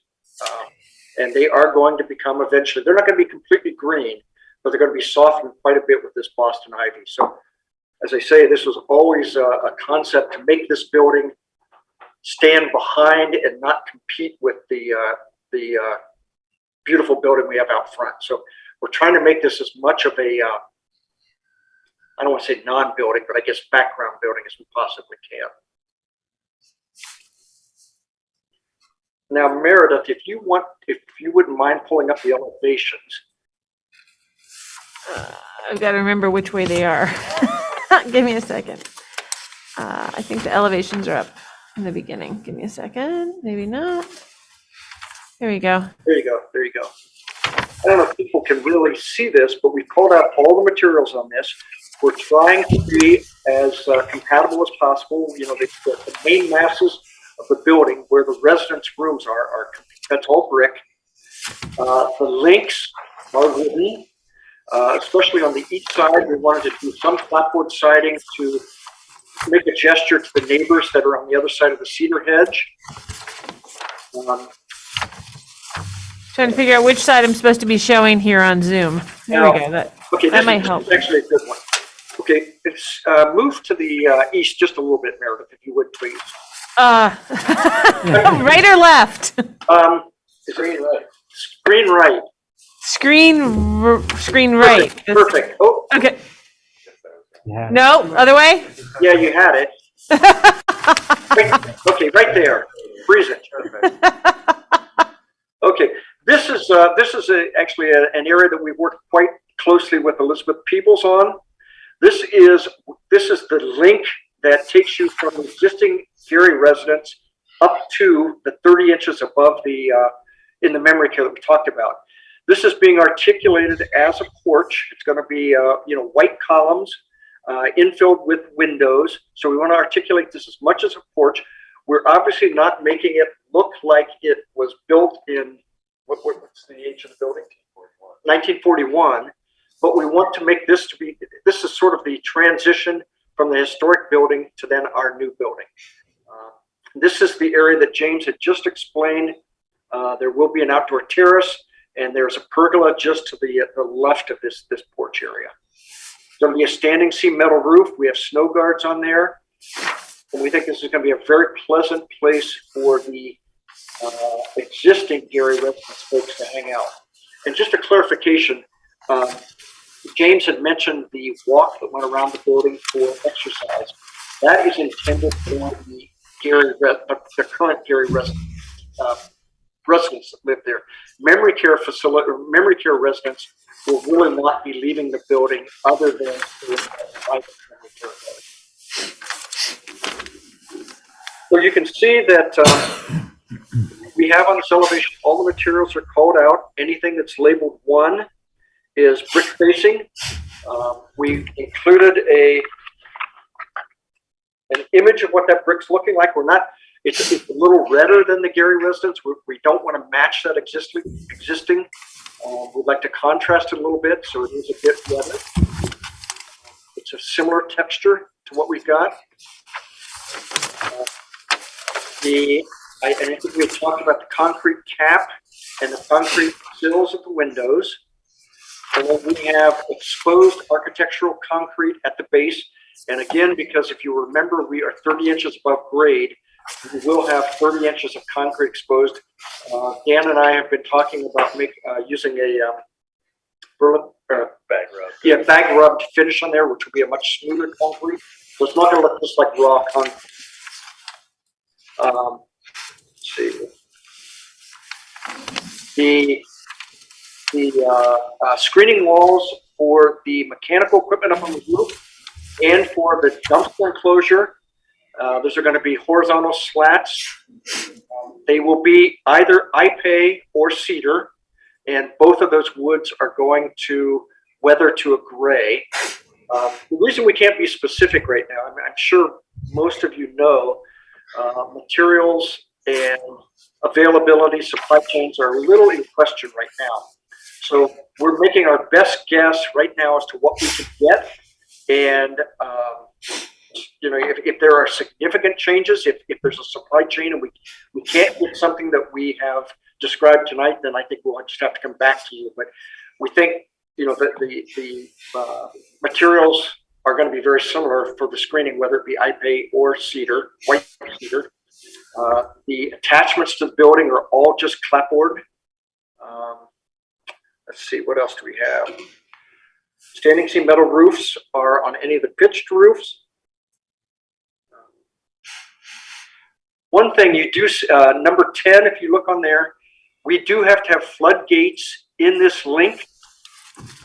Speaker 8: And they are going to become eventually, they're not going to be completely green, but they're going to be softened quite a bit with this Boston ivy. So as I say, this was always a concept to make this building stand behind and not compete with the beautiful building we have out front. So we're trying to make this as much of a, I don't want to say non-building, but I guess background building as we possibly can. Now, Meredith, if you wouldn't mind pulling up the elevations.
Speaker 4: I've got to remember which way they are. Give me a second. I think the elevations are up in the beginning. Give me a second. Maybe not. There we go.
Speaker 8: There you go. There you go. I don't know if people can really see this, but we pulled out all the materials on this. We're trying to be as compatible as possible. The main masses of the building where the residents' rooms are that's all brick. The links are wooden, especially on the east side. We wanted to do some clapboard siding to make a gesture to the neighbors that are on the other side of the cedar hedge.
Speaker 4: Trying to figure out which side I'm supposed to be showing here on Zoom. There we go. That might help.
Speaker 8: This is actually a good one. Okay, it's move to the east just a little bit, Meredith, if you would, please.
Speaker 4: Right or left?
Speaker 8: Screen right. Screen right.
Speaker 4: Screen right.
Speaker 8: Perfect. Oh,
Speaker 4: Okay.
Speaker 7: Yeah.
Speaker 4: No, other way?
Speaker 8: yeah, you had it. Okay, right there. Freeze it. Okay, this is actually an area that we've worked quite closely with Elizabeth Peebles on. This is the link that takes you from existing Gary residence up to the 30 inches above the in the memory care that we talked about. This is being articulated as a porch. It's going to be, white columns, infilled with windows. So we want to articulate this as much as a porch. We're obviously not making it look like it was built in, what's the age of the building? 1941. But we want to make this this is sort of the transition from the historic building to then our new building. This is the area that James had just explained. There will be an outdoor terrace, and there's a pergola just to the left of this porch area. There's going to be a standing seam metal roof. We have snow guards on there. And we think this is going to be a very pleasant place for the existing Gary residence folks to hang out. And just a clarification, James had mentioned the walk that went around the building for exercise. That is intended for the current Gary residents that live there. Memory care residents will really not be leaving the building other than for private memory care. So you can see that we have on this elevation, all the materials are called out. Anything that's labeled 1 is brick facing. We included an image of what that brick's looking like. It's a little redder than the Gary residence. We don't want to match that existing. We'd like to contrast it a little bit, so it is a bit redder. It's a similar texture to what we've got. I think we had talked about the concrete cap and the concrete sills at the windows. And then we have exposed architectural concrete at the base. And again, because if you remember, we are 30 inches above grade, we will have 30 inches of concrete exposed. Dan and I have been talking about using a bag rub. Yeah, bag rubbed finish on there, which will be a much smoother concrete. So it's not going to look just like raw concrete. Let's see. The screening walls for the mechanical equipment up on the roof and for the dumpster enclosure, those are going to be horizontal slats. They will be either iPay or cedar, and both of those woods are going to weather to a gray. The reason we can't be specific right now, I'm sure most of you know, materials and availability, supply chains are a little in question right now. So we're making our best guess right now as to what we can get. And, if there are significant changes, if there's a supply chain and we can't get something that we have described tonight, then I think we'll just have to come back to you. But we think, that the materials are going to be very similar for the screening, whether it be iPay or cedar, white cedar. The attachments to the building are all just clapboard. Let's see, what else do we have? Standing seam metal roofs are on any of the pitched roofs. One thing you do, number 10, if you look on there, we do have to have floodgates in this link.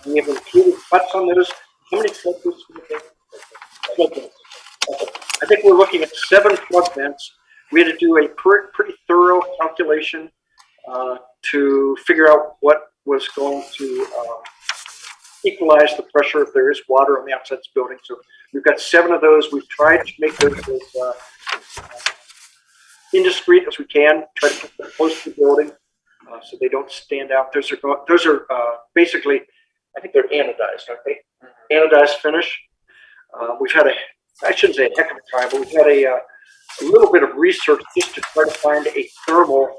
Speaker 8: We have included cuts on those. How many floodgates do we have? I think we're looking at 7 flood vents. We had to do a pretty thorough calculation to figure out what was going to equalize the pressure if there is water on the outside of this building. So we've got 7 of those. We've tried to make those as indiscreet as we can, try to put them close to the building so they don't stand out. Those are basically, I think they're anodized, aren't they? Anodized finish. We've had I shouldn't say a heck of a time, but we've had a little bit of research just to try to find a thermal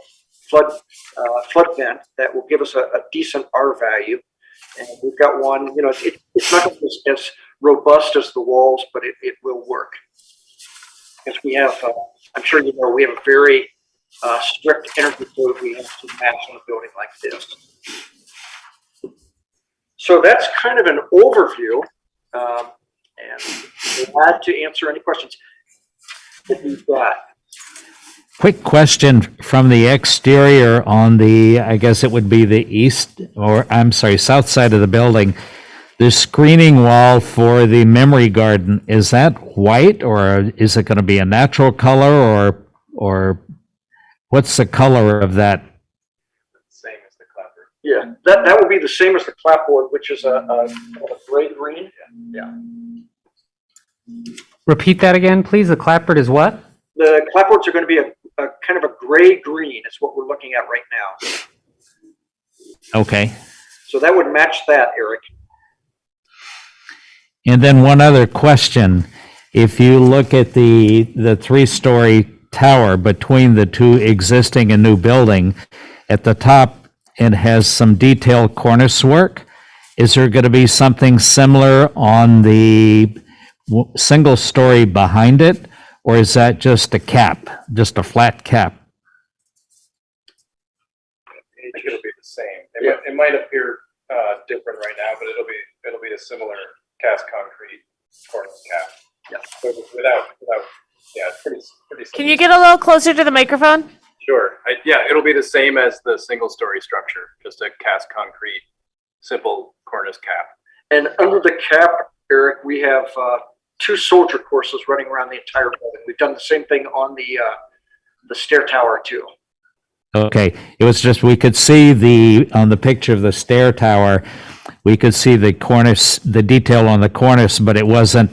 Speaker 8: flood vent that will give us a decent R value. And we've got one, it's not as robust as the walls, but it will work. Because we have, I'm sure you know, we have a very strict energy code we have to match on a building like this. So that's kind of an overview, and we're glad to answer any questions that you've got.
Speaker 1: Quick question from the exterior on the, I guess it would be the south side of the building. The screening wall for the memory garden, is that white or is it going to be a natural color or what's the color of that?
Speaker 8: Same as the clapper. Yeah, that would be the same as the clapboard, which is a gray green. Yeah.
Speaker 3: Repeat that again, please. The clapboard is what?
Speaker 8: The clapboards are going to be a kind of a gray green is what we're looking at right now.
Speaker 1: Okay.
Speaker 8: So that would match that, Eric.
Speaker 1: And then one other question. If you look at the three-story tower between the two existing and new building, at the top, it has some detailed cornice work. Is there going to be something similar on the single story behind it? Or is that just a cap, just a flat cap?
Speaker 9: I think it'll be the same. It might appear different right now, but it'll be a similar cast concrete cornice cap.
Speaker 8: Yeah.
Speaker 9: So without, yeah, it's pretty
Speaker 4: Can
Speaker 9: similar.
Speaker 4: you get a little closer to the microphone?
Speaker 9: Sure. Yeah, it'll be the same as the single story structure, just a cast concrete, simple cornice cap.
Speaker 8: And under the cap, Eric, we have 2 soldier courses running around the entire building. We've done the same thing on the stair tower too.
Speaker 1: Okay, it was just, we could see on the picture of the stair tower, we could see the cornice, the detail on the cornice, but it wasn't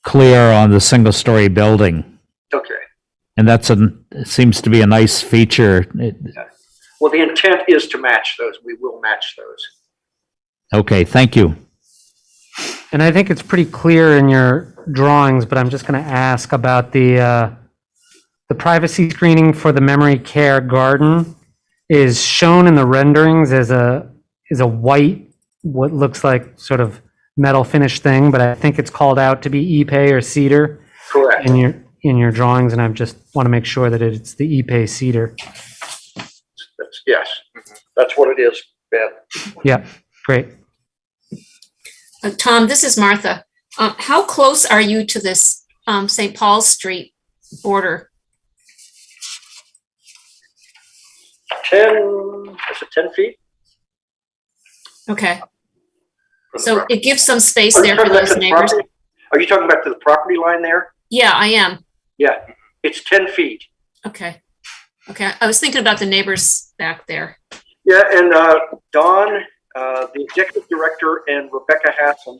Speaker 1: clear on the single-story building.
Speaker 8: Okay.
Speaker 1: And it seems to be a nice feature.
Speaker 8: Well, the intent is to match those. We will match those.
Speaker 1: Okay, thank you.
Speaker 3: And I think it's pretty clear in your drawings, but I'm just going to ask about the privacy screening for the memory care garden is shown in the renderings as a white, what looks like sort of metal finish thing, but I think it's called out to be epay or cedar
Speaker 8: Correct.
Speaker 3: in your drawings, and I just want to make sure that it's the epay cedar.
Speaker 8: Yes, that's what it is, Ben.
Speaker 3: Yeah, great.
Speaker 5: Tom, this is Martha. How close are you to this St. Paul Street border?
Speaker 8: 10 feet?
Speaker 5: Okay. So it gives some space there for those neighbors.
Speaker 8: Are you talking about to the property line there?
Speaker 5: Yeah, I am.
Speaker 8: Yeah, it's 10 feet.
Speaker 5: Okay. Okay. I was thinking about the neighbors back there.
Speaker 8: Yeah, and Don, the executive director, and Rebecca Hassan,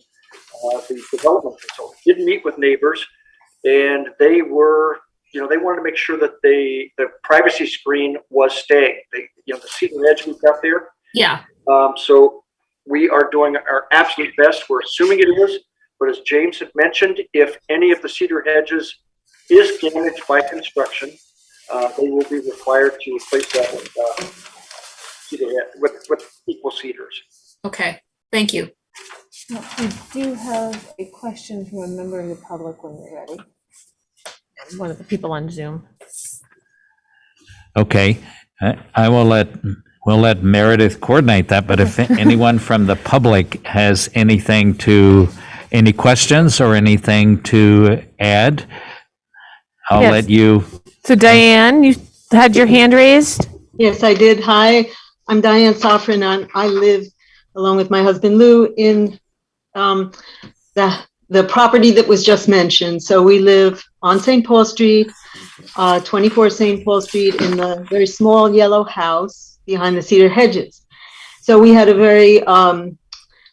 Speaker 8: the development consultant, did meet with neighbors, and they were, they wanted to make sure that the privacy screen was staying. The cedar edge we've got there.
Speaker 5: Yeah.
Speaker 8: So we are doing our absolute best. We're assuming it is, but as James had mentioned, if any of the cedar hedges is damaged by construction, they will be required to replace that with equal cedars.
Speaker 5: Okay. Thank you.
Speaker 4: We do have a question from a member of the public when you're ready. One of the people on Zoom.
Speaker 1: Okay, we'll let Meredith coordinate that, but if anyone from the public has any questions or anything to add, I'll
Speaker 4: Yes.
Speaker 1: let you.
Speaker 4: So Diane, you had your hand raised?
Speaker 10: Yes, I did. Hi, I'm Diane Safran, and I live along with my husband Lou in the property that was just mentioned. So we live on St. Paul Street, 24 St. Paul Street, in the very small yellow house behind the cedar hedges. So we had a very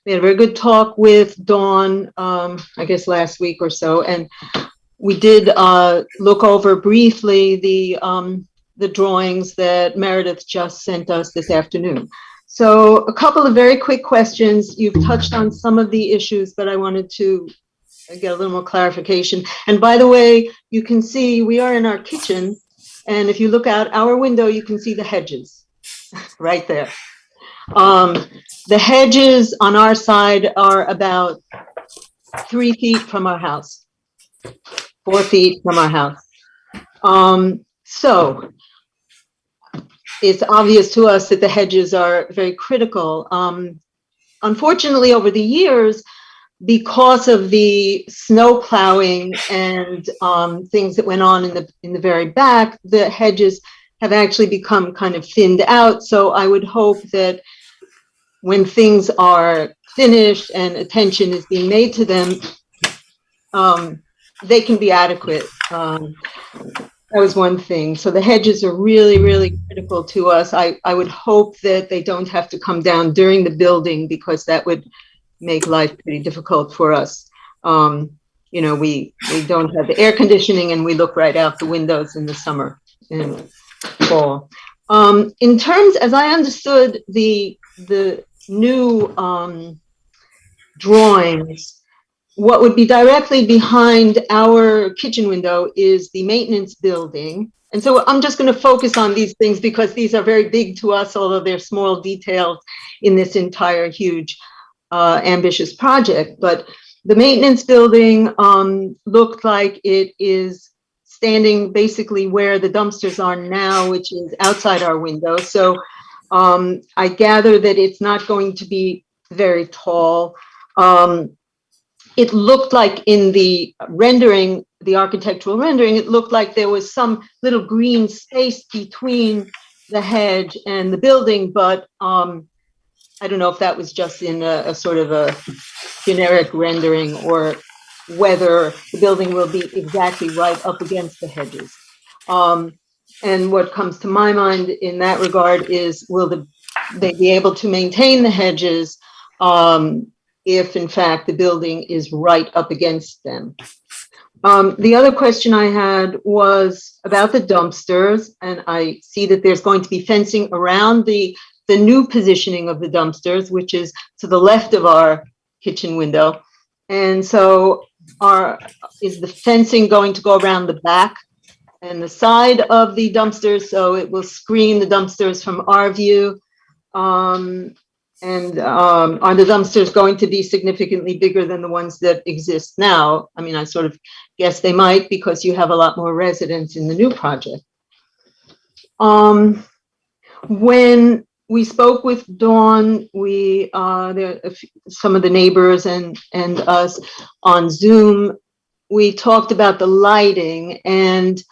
Speaker 10: good talk with Dawn, I guess last week or so, and we did look over briefly the drawings that Meredith just sent us this afternoon. So a couple of very quick questions. You've touched on some of the issues, but I wanted to get a little more clarification. And by the way, you can see we are in our kitchen, and if you look out our window, you can see the hedges right there. The hedges on our side are about 3 feet from our house, 4 feet from our house. So it's obvious to us that the hedges are very critical. Unfortunately, over the years, because of the snow plowing and things that went on in the very back, the hedges have actually become kind of thinned out. So I would hope that when things are finished and attention is being made to them, they can be adequate. That was one thing. So the hedges are really, really critical to us. I would hope that they don't have to come down during the building because that would make life pretty difficult for us. You know, we don't have the air conditioning and we look right out the windows in the summer and fall. In terms, as I understood, the new drawings, what would be directly behind our kitchen window is the maintenance building. And so I'm just going to focus on these things because these are very big to us, although they're small details in this entire huge ambitious project. But the maintenance building looked like it is standing basically where the dumpsters are now, which is outside our window. So I gather that it's not going to be very tall. It looked like in the rendering, the architectural rendering, it looked like there was some little green space between the hedge and the building, but I don't know if that was just in a sort of a generic rendering or whether the building will be exactly right up against the hedges. And what comes to my mind in that regard is, will they be able to maintain the hedges if in fact the building is right up against them? The other question I had was about the dumpsters, and I see that there's going to be fencing around the new positioning of the dumpsters, which is to the left of our kitchen window. And so is the fencing going to go around the back and the side of the dumpsters, so it will screen the dumpsters from our view? And are the dumpsters going to be significantly bigger than the ones that exist now? I mean, I sort of guess they might because you have a lot more residents in the new project. When we spoke with Dawn, some of the neighbors and us on Zoom, we talked about the lighting, and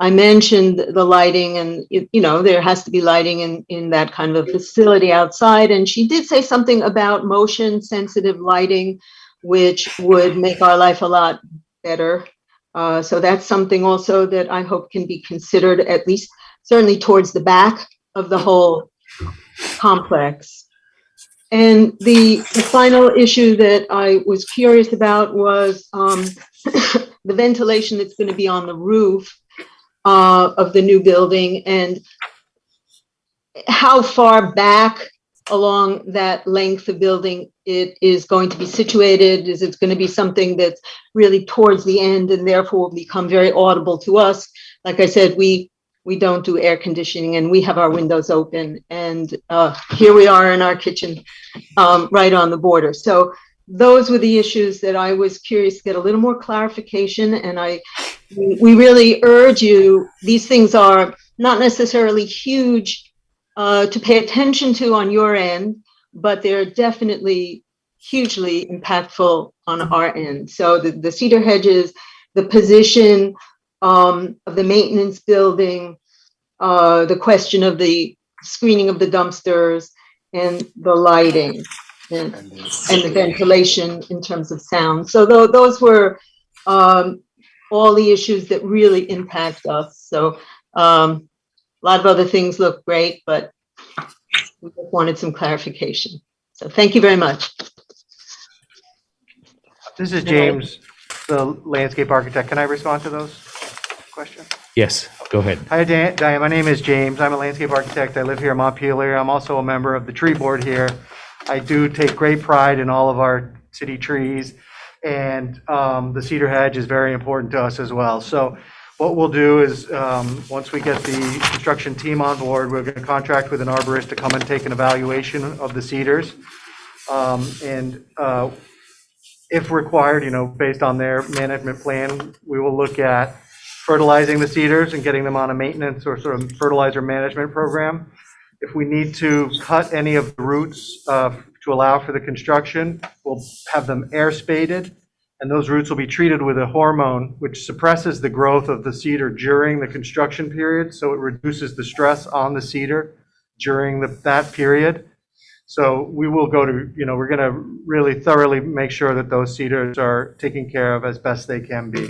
Speaker 10: I mentioned the lighting, and you know, there has to be lighting in that kind of a facility outside. And she did say something about motion sensitive lighting, which would make our life a lot better. So that's something also that I hope can be considered, at least certainly towards the back of the whole complex. And the final issue that I was curious about was the ventilation that's going to be on the roof of the new building, and how far back along that length of building it is going to be situated. Is it going to be something that's really towards the end and therefore will become very audible to us? Like I said, we don't do air conditioning and we have our windows open, and here we are in our kitchen right on the border. So those were the issues that I was curious to get a little more clarification, and we really urge you, these things are not necessarily huge to pay attention to on your end, but they're definitely hugely impactful on our end. So the cedar hedges, the position of the maintenance building, the question of the screening of the dumpsters, and the lighting, and the ventilation in terms of sound. So those were all the issues that really impact us. So a lot of other things look great, but we just wanted some clarification. So thank you very much.
Speaker 7: This is James, the landscape architect. Can I respond to those questions?
Speaker 1: Yes, go ahead.
Speaker 7: Hi, Diane. My name is James. I'm a landscape architect. I live here in Montpelier. I'm also a member of the tree board here. I do take great pride in all of our city trees, and the cedar hedge is very important to us as well. So what we'll do is once we get the construction team on board, we're going to contract with an arborist to come and take an evaluation of the cedars. If required, you know, based on their management plan, we will look at fertilizing the cedars and getting them on a maintenance or sort of fertilizer management program. If we need to cut any of the roots to allow for the construction, we'll have them air spaded, and those roots will be treated with a hormone which suppresses the growth of the cedar during the construction period, so it reduces the stress on the cedar during that period. So we will go to, you know, we're going to really thoroughly make sure that those cedars are taken care of as best they can be.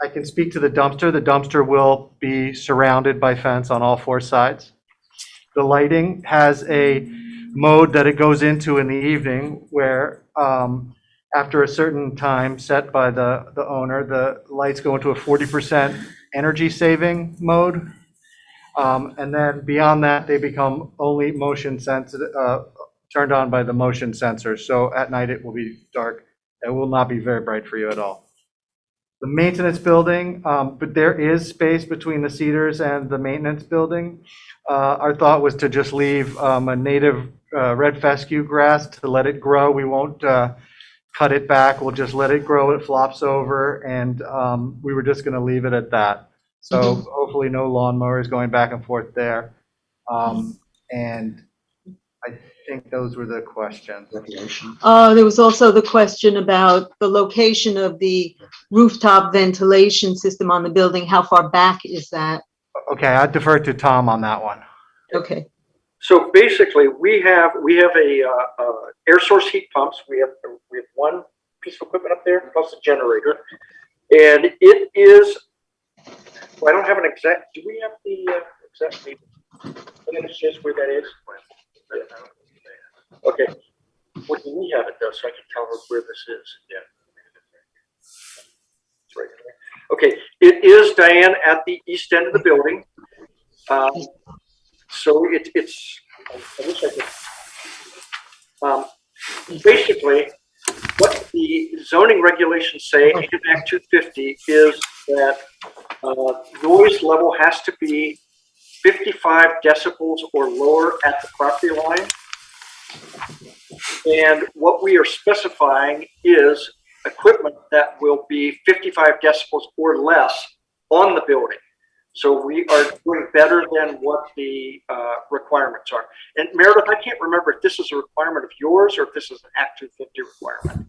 Speaker 7: I can speak to the dumpster. The dumpster will be surrounded by fence on all four sides. The lighting has a mode that it goes into in the evening where after a certain time set by the owner, the lights go into a 40% energy saving mode. And then beyond that, they become only motion sensitive, turned on by the motion sensors. So at night it will be dark. It will not be very bright for you at all. The maintenance building, but there is space between the cedars and the maintenance building. Our thought was to just leave a native red fescue grass to let it grow. We won't cut it back. We'll just let it grow. It flops over, and we were just going to leave it at that. So hopefully no lawnmowers going back and forth there. And I think those were the questions.
Speaker 10: There was also the question about the location of the rooftop ventilation system on the building. How far back is that?
Speaker 7: Okay, I defer to Tom on that one.
Speaker 10: Okay.
Speaker 8: So basically, we have a air source heat pumps. We have one piece of equipment up there plus a generator, and it is. Well, I don't have an exact. Do we have the exact? Can you suggest where that is? Okay. What do we have it though, so I can tell her where this is? Yeah. It's right there. Okay, it is, Diane, at the east end of the building. So it's. I wish I could. Basically, what the zoning regulations say in Act 250 is that noise level has to be 55 decibels or lower at the property line. And what we are specifying is equipment that will be 55 decibels or less on the building. So we are doing better than what the requirements are. And Meredith, I can't remember if this is a requirement of yours or if this is an Act 250 requirement.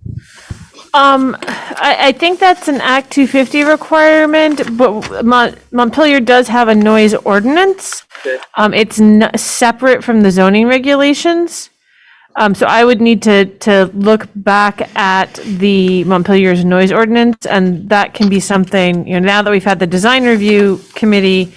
Speaker 4: I think that's an Act 250 requirement, but Montpelier does have a noise ordinance.
Speaker 8: Okay.
Speaker 4: It's separate from the zoning regulations. So I would need to look back at the Montpelier's noise ordinance, and that can be something, now that we've had the design review committee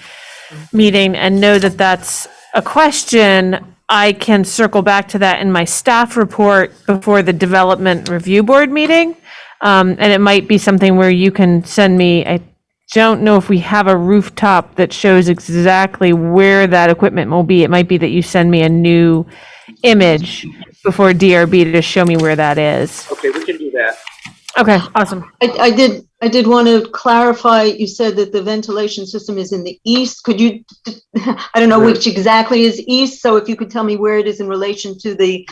Speaker 4: meeting and know that that's a question, I can circle back to that in my staff report before the development review board meeting. And it might be something where you can send me, I don't know if we have a rooftop that shows exactly where that equipment will be. It might be that you send me a new image before DRB to show me where that is.
Speaker 8: Okay, we can do that.
Speaker 4: Okay, awesome.
Speaker 10: I did want to clarify, you said that the ventilation system is in the east. Could you, I don't know which exactly is east, so if you could tell me where it is in relation to the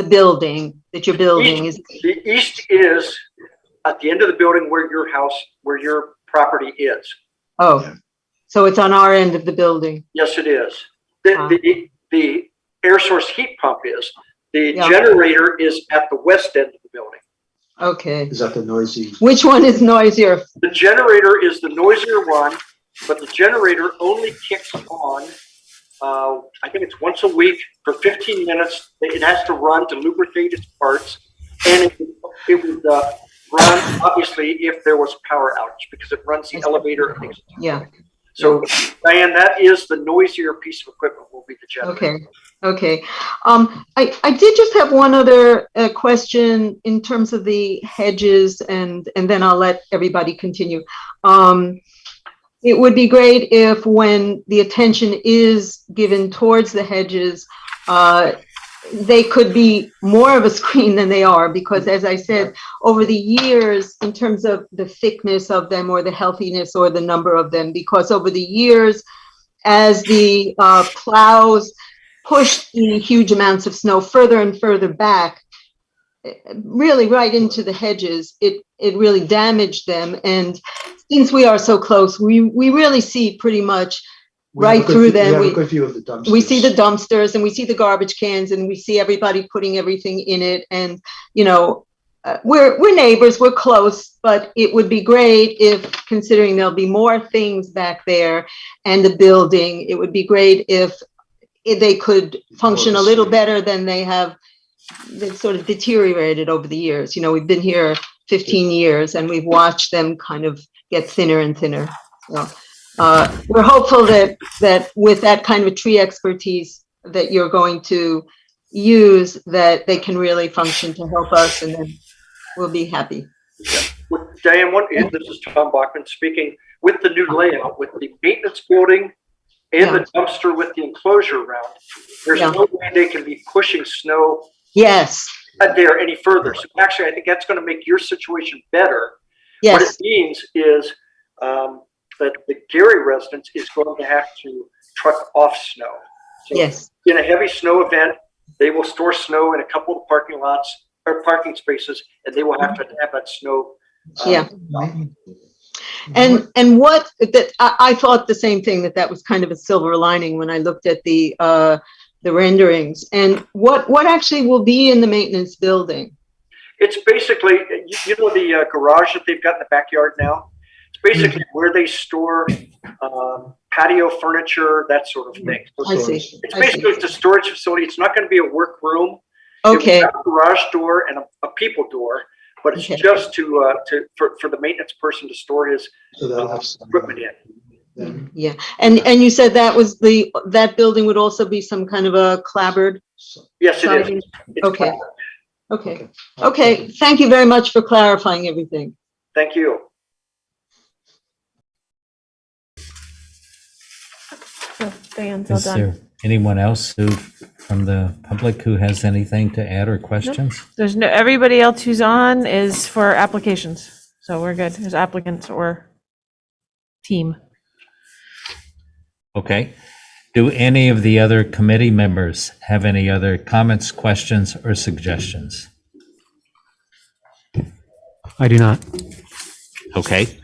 Speaker 10: building that you're building.
Speaker 8: The east is at the end of the building where your property is.
Speaker 10: Oh, so it's on our end of the building.
Speaker 8: Yes, it is. The air source heat pump is. The generator is at the west end of the building.
Speaker 10: Okay.
Speaker 11: Is that the noisy?
Speaker 10: Which one is noisier?
Speaker 8: The generator is the noisier one, but the generator only kicks on, I think it's once a week for 15 minutes. It has to run to lubricate its parts, and it would run, obviously, if there was power outage, because it runs the elevator and things.
Speaker 10: Yeah.
Speaker 8: So, Diane, that is the noisier piece of equipment will be the generator.
Speaker 10: Okay. I did just have one other question in terms of the hedges, and then I'll let everybody continue. It would be great if, when the attention is given towards the hedges, they could be more of a screen than they are, because as I said, over the years, in terms of the thickness of them or the healthiness or the number of them, because over the years, as the plows pushed the huge amounts of snow further and further back, really right into the hedges, it really damaged them. And since we are so close, we really see pretty much right through them.
Speaker 11: We have a good view of the dumpsters.
Speaker 10: We see the dumpsters and we see the garbage cans and we see everybody putting everything in it. And, we're neighbors, we're close, but it would be great if, considering there'll be more things back there and the building, it would be great if they could function a little better than they have. They've sort of deteriorated over the years. We've been here 15 years and we've watched them kind of get thinner and thinner. So, we're hopeful that with that kind of tree expertise that you're going to use, that they can really function to help us, and then we'll be happy.
Speaker 8: Diane, this is Tom Bachman speaking. With the new layout, with the maintenance building and the dumpster with the enclosure around, there's no way they can be pushing snow
Speaker 10: Yes.
Speaker 8: there any further. So actually, I think that's going to make your situation better.
Speaker 10: Yes.
Speaker 8: What it means is that the Gary residence is going to have to truck off snow. So
Speaker 10: Yes.
Speaker 8: in a heavy snow event, they will store snow in a couple of parking lots or parking spaces, and they will have to have that snow.
Speaker 10: And what that I thought the same thing, that was kind of a silver lining when I looked at the renderings. And what actually will be in the maintenance building?
Speaker 8: It's basically, you know, the garage that they've got in the backyard now. It's basically where they store patio furniture, that sort of thing.
Speaker 10: I see.
Speaker 8: It's basically it's a storage facility. It's not going to be a workroom.
Speaker 10: Okay.
Speaker 8: It will have a garage door and a people door, but it's just for the maintenance person to store his equipment in.
Speaker 10: Yeah, and you said that building would also be some kind of a clapboard?
Speaker 8: Yes, it is. It's
Speaker 10: Okay.
Speaker 8: clapboard.
Speaker 10: Okay. Thank you very much for clarifying everything.
Speaker 8: Thank you.
Speaker 4: Diane's all
Speaker 1: Is
Speaker 4: done.
Speaker 1: there anyone else from the public who has anything to add or questions?
Speaker 4: There's no, everybody else who's on is for applications. So we're good. There's applicants or team.
Speaker 1: Okay. Do any of the other committee members have any other comments, questions, or suggestions?
Speaker 7: I do not.
Speaker 1: Okay.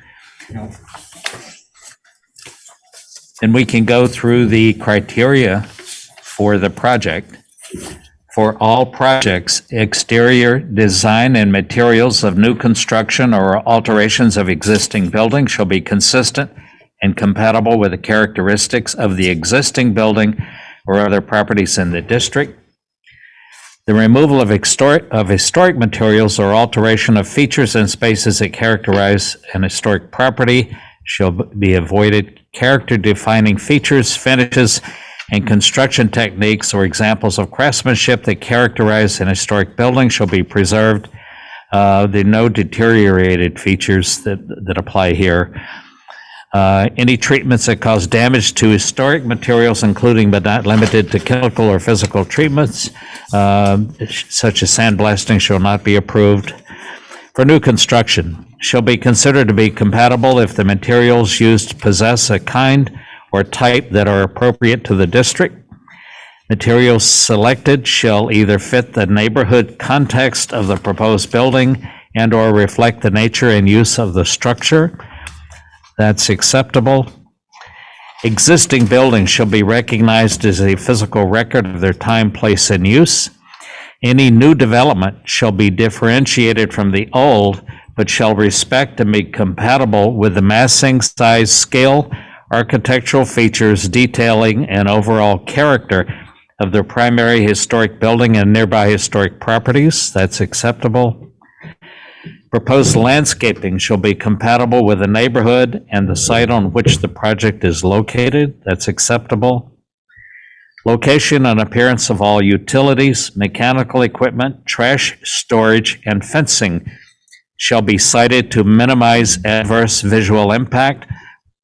Speaker 1: Then we can go through the criteria for the project. For all projects, exterior design and materials of new construction or alterations of existing buildings shall be consistent and compatible with the characteristics of the existing building or other properties in the district. The removal of historic materials or alteration of features and spaces that characterize an historic property shall be avoided. Character-defining features, finishes, and construction techniques or examples of craftsmanship that characterize an historic building shall be preserved. There are no deteriorated features that apply here. Any treatments that cause damage to historic materials, including but not limited to chemical or physical treatments, such as sandblasting, shall not be approved. For new construction, shall be considered to be compatible if the materials used possess a kind or type that are appropriate to the district. Materials selected shall either fit the neighborhood context of the proposed building and/or reflect the nature and use of the structure. That's acceptable. Existing buildings shall be recognized as a physical record of their time, place, and use. Any new development shall be differentiated from the old, but shall respect and be compatible with the massing, size, scale, architectural features, detailing, and overall character of the primary historic building and nearby historic properties. That's acceptable. Proposed landscaping shall be compatible with the neighborhood and the site on which the project is located. That's acceptable. Location and appearance of all utilities, mechanical equipment, trash storage, and fencing shall be sited to minimize adverse visual impact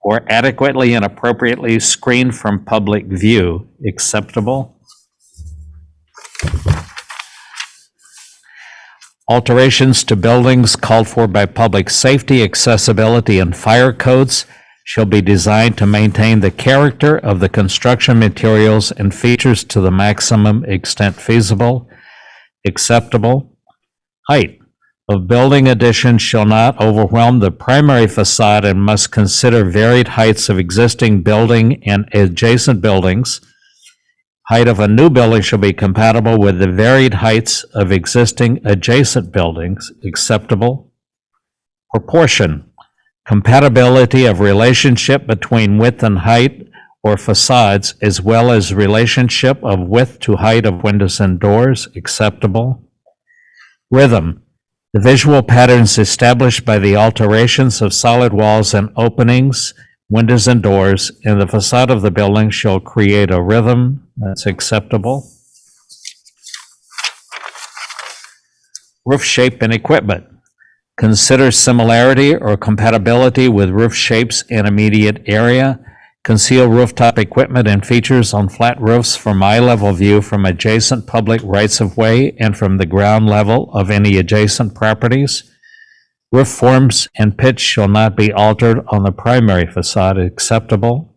Speaker 1: or adequately and appropriately screened from public view. Acceptable. Alterations to buildings called for by public safety, accessibility, and fire codes shall be designed to maintain the character of the construction materials and features to the maximum extent feasible. Acceptable. Height of building additions shall not overwhelm the primary facade and must consider varied heights of existing building and adjacent buildings. Height of a new building shall be compatible with the varied heights of existing adjacent buildings. Acceptable. Proportion. Compatibility of relationship between width and height or facades, as well as relationship of width to height of windows and doors. Acceptable. Rhythm. The visual patterns established by the alterations of solid walls and openings, windows and doors in the facade of the building shall create a rhythm that's acceptable. Roof shape and equipment. Consider similarity or compatibility with roof shapes in immediate area. Conceal rooftop equipment and features on flat roofs from eye level view from adjacent public rights of way and from the ground level of any adjacent properties. Roof forms and pitch shall not be altered on the primary facade. Acceptable.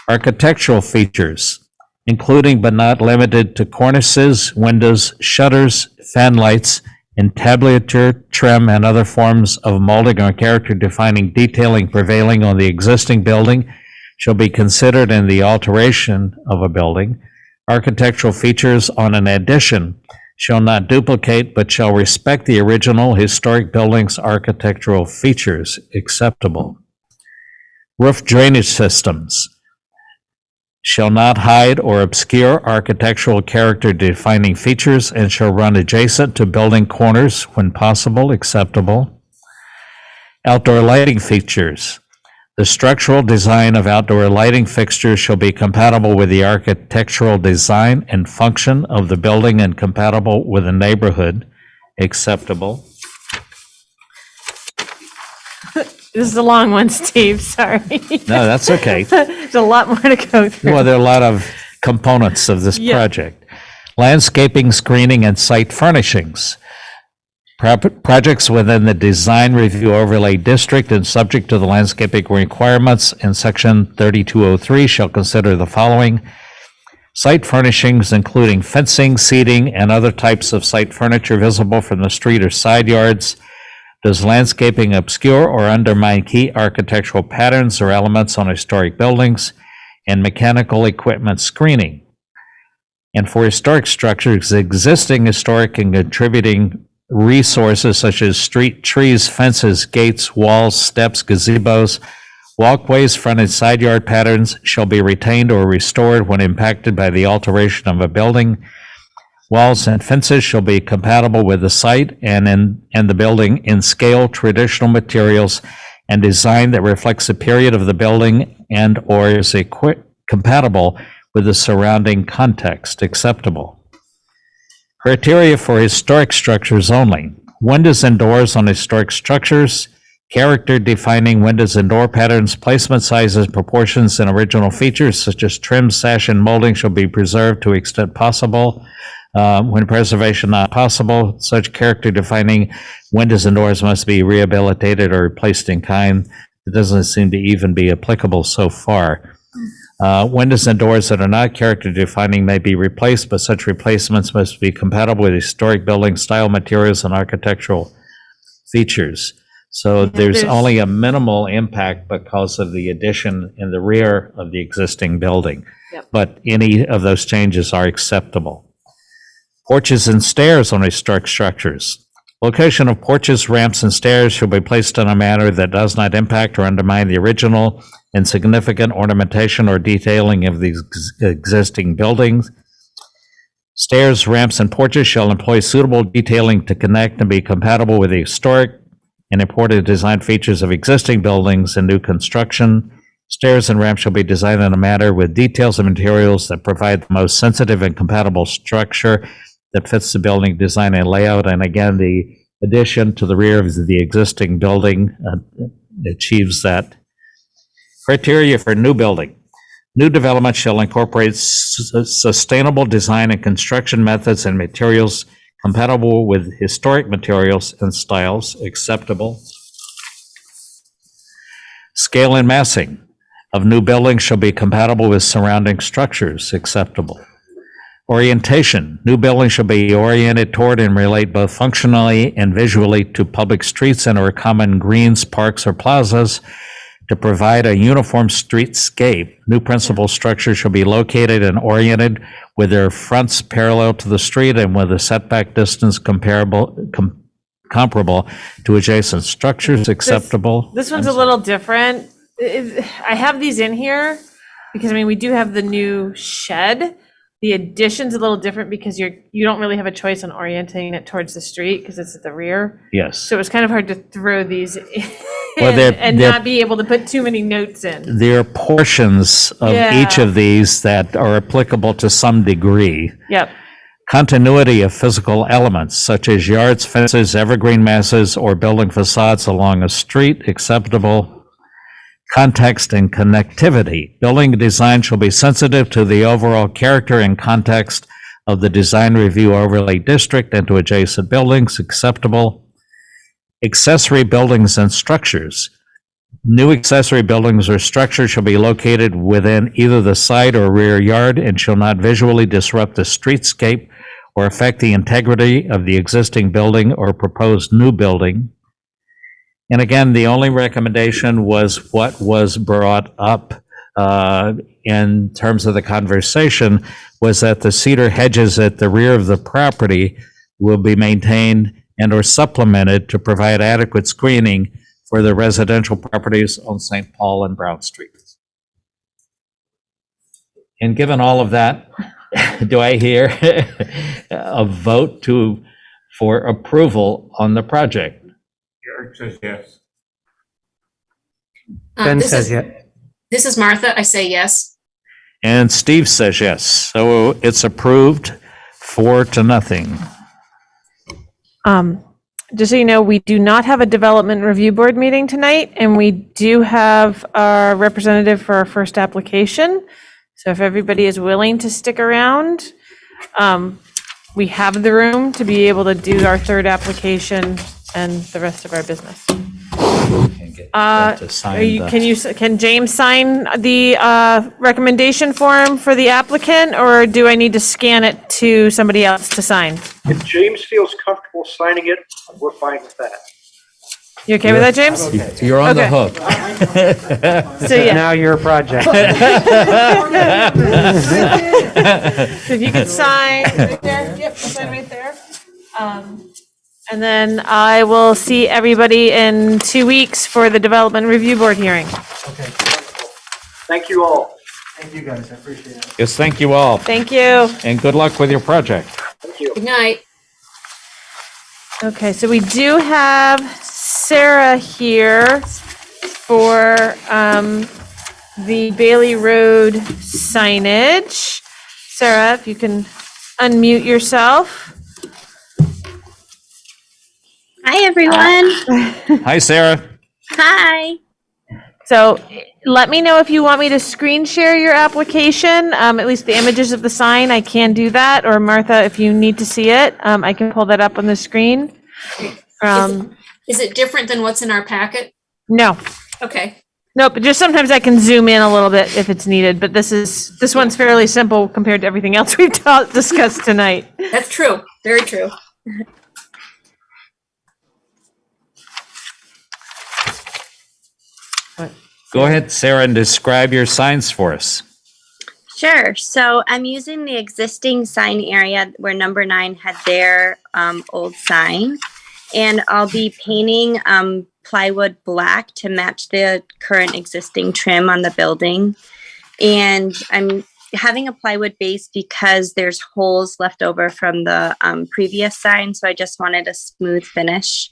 Speaker 1: Architectural features, including but not limited to cornices, windows, shutters, fan lights, entablature, trim, and other forms of molding or character-defining detailing prevailing on the existing building shall be considered in the alteration of a building. Architectural features on an addition shall not duplicate but shall respect the original historic building's architectural features. Acceptable. Roof drainage systems shall not hide or obscure architectural character defining features and shall run adjacent to building corners when possible. Acceptable. Outdoor lighting features. The structural design of outdoor lighting fixtures shall be compatible with the architectural design and function of the building and compatible with the neighborhood. Acceptable.
Speaker 4: This is a long one, Steve, sorry.
Speaker 1: No, that's okay.
Speaker 4: There's a lot more to go through.
Speaker 1: Well, there are a lot of components of this
Speaker 4: Yeah.
Speaker 1: project. Landscaping, screening, and site furnishings. Projects within the design review overlay district and subject to the landscaping requirements in section 3203 shall consider the following. Site furnishings including fencing, seating, and other types of site furniture visible from the street or side yards. Does landscaping obscure or undermine key architectural patterns or elements on historic buildings? And mechanical equipment screening. And for historic structures, existing historic and contributing resources such as street trees, fences, gates, walls, steps, gazebos, walkways, front and side yard patterns shall be retained or restored when impacted by the alteration of a building. Walls and fences shall be compatible with the site and the building in scale, traditional materials, and design that reflects the period of the building and or is compatible with the surrounding context. Acceptable. Criteria for historic structures only. Windows and doors on historic structures, character defining windows and door patterns, placement sizes, proportions, and original features such as trim, sash, and molding shall be preserved to the extent possible. When preservation not possible, such character defining windows and doors must be rehabilitated or replaced in kind. It doesn't seem to even be applicable so far. Windows and doors that are not character defining may be replaced, but such replacements must be compatible with historic building style, materials, and architectural features. So there's only a minimal impact because of the addition in the rear of the existing building.
Speaker 4: Yep.
Speaker 1: But any of those changes are acceptable. Porches and stairs on historic structures. Location of porches, ramps, and stairs shall be placed in a manner that does not impact or undermine the original and significant ornamentation or detailing of the existing buildings. Stairs, ramps, and porches shall employ suitable detailing to connect and be compatible with the historic and important design features of existing buildings and new construction. Stairs and ramps shall be designed in a manner with details and materials that provide the most sensitive and compatible structure that fits the building design and layout. And again, the addition to the rear of the existing building achieves that. Criteria for new building. New development shall incorporate sustainable design and construction methods and materials compatible with historic materials and styles. Acceptable. Scale and massing of new buildings shall be compatible with surrounding structures. Acceptable. Orientation. New buildings shall be oriented toward and relate both functionally and visually to public streets and or common greens, parks, or plazas to provide a uniform streetscape. New principal structures shall be located and oriented with their fronts parallel to the street and with a setback distance comparable to adjacent structures. Acceptable.
Speaker 4: This one's a little different. I have these in here because, I mean, we do have the new shed, The addition's a little different because you don't really have a choice on orienting it towards the street because it's at the rear.
Speaker 1: Yes.
Speaker 4: So it was kind of hard to throw these in
Speaker 1: Well,
Speaker 4: and not be able to put too many notes in.
Speaker 1: There are portions of each
Speaker 4: Yeah.
Speaker 1: of these that are applicable to some degree.
Speaker 4: Yep.
Speaker 1: Continuity of physical elements such as yards, fences, evergreen masses, or building facades along a street acceptable. Context and connectivity. Building design shall be sensitive to the overall character and context of the design review overlay district and to adjacent buildings, acceptable. Accessory buildings and structures. New accessory buildings or structures shall be located within either the side or rear yard and shall not visually disrupt the streetscape or affect the integrity of the existing building or proposed new building. And again, the only recommendation was what was brought up in terms of the conversation was that the cedar hedges at the rear of the property will be maintained and or supplemented to provide adequate screening for the residential properties on St. Paul and Brown Streets. And given all of that, do I hear a vote for approval on the project?
Speaker 2: Eric says yes.
Speaker 7: Ben
Speaker 5: This
Speaker 7: says
Speaker 5: is-
Speaker 7: yes.
Speaker 5: This is Martha. I say yes.
Speaker 1: And Steve says yes. So it's approved 4-0.
Speaker 4: Just so you know, we do not have a development review board meeting tonight, and we do have our representative for our first application. So if everybody is willing to stick around, we have the room to be able to do our third application and the rest of our business. Can James sign the recommendation form for the applicant, or do I need to scan it to somebody else to sign?
Speaker 8: If James feels comfortable signing it, we're fine with that.
Speaker 4: You okay with that, James?
Speaker 1: You're on the
Speaker 4: Okay.
Speaker 1: hook.
Speaker 4: So, yeah,
Speaker 7: Now your project.
Speaker 4: if you could sign right there, yep, I'll sign right there. And then I will see everybody in 2 weeks for the development review board hearing.
Speaker 7: Okay.
Speaker 8: Thank you all.
Speaker 7: Thank you, guys. I appreciate it.
Speaker 1: Yes, thank you all,
Speaker 4: Thank you.
Speaker 1: and good luck with your project.
Speaker 8: Thank you.
Speaker 5: Good night.
Speaker 4: Okay, so we do have Sarah here for the Bailey Road signage. Sarah, if you can unmute yourself.
Speaker 11: Hi, everyone.
Speaker 1: Hi, Sarah.
Speaker 11: Hi.
Speaker 4: So let me know if you want me to screen share your application, at least the images of the sign, I can do that. Or Martha, if you need to see it, I can pull that up on the screen.
Speaker 5: Is it different than what's in our packet?
Speaker 4: No,
Speaker 5: Okay.
Speaker 4: no, but just sometimes I can zoom in a little bit if it's needed, but this one's fairly simple compared to everything else we've discussed tonight.
Speaker 5: That's true. Very true.
Speaker 1: Go ahead, Sarah, and describe your signs for us.
Speaker 11: Sure. So I'm using the existing sign area where number 9 had their old sign. And I'll be painting plywood black to match the current existing trim on the building. And I'm having a plywood base because there's holes left over from the previous sign. So I just wanted a smooth finish.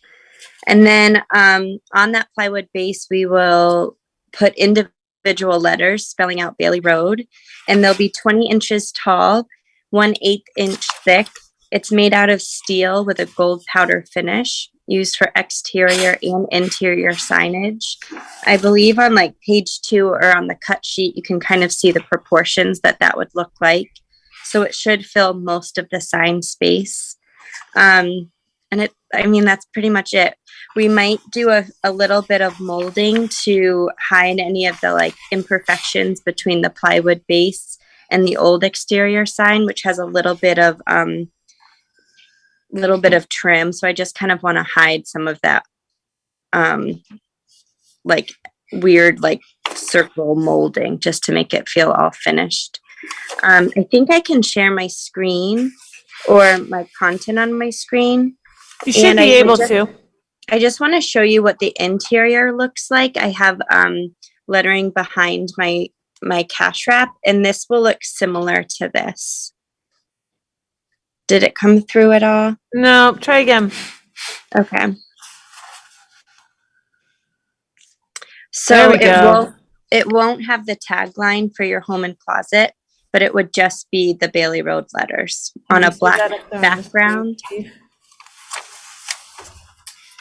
Speaker 11: And then on that plywood base, we will put individual letters spelling out Bailey Road, and they'll be 20 inches tall, 1/8 inch thick. It's made out of steel with a gold powder finish used for exterior and interior signage. I believe on like page 2 or on the cut sheet, you can kind of see the proportions that would look like. So it should fill most of the sign space. That's pretty much it. We might do a little bit of molding to hide any of the like imperfections between the plywood base and the old exterior sign, which has a little bit of trim. So I just kind of want to hide some of that like weird like circle molding just to make it feel all finished. I think I can share my screen or my content on my screen.
Speaker 4: You should
Speaker 11: And
Speaker 4: be
Speaker 11: I
Speaker 4: able
Speaker 11: just-
Speaker 4: to.
Speaker 11: I just want to show you what the interior looks like. I have lettering behind my cash wrap, and this will look similar to this. Did it come through at all?
Speaker 4: No, try again.
Speaker 11: Okay.
Speaker 4: There
Speaker 11: So
Speaker 4: we go.
Speaker 11: it won't have the tagline for your home and closet, but it would just be the Bailey Road letters on a black background.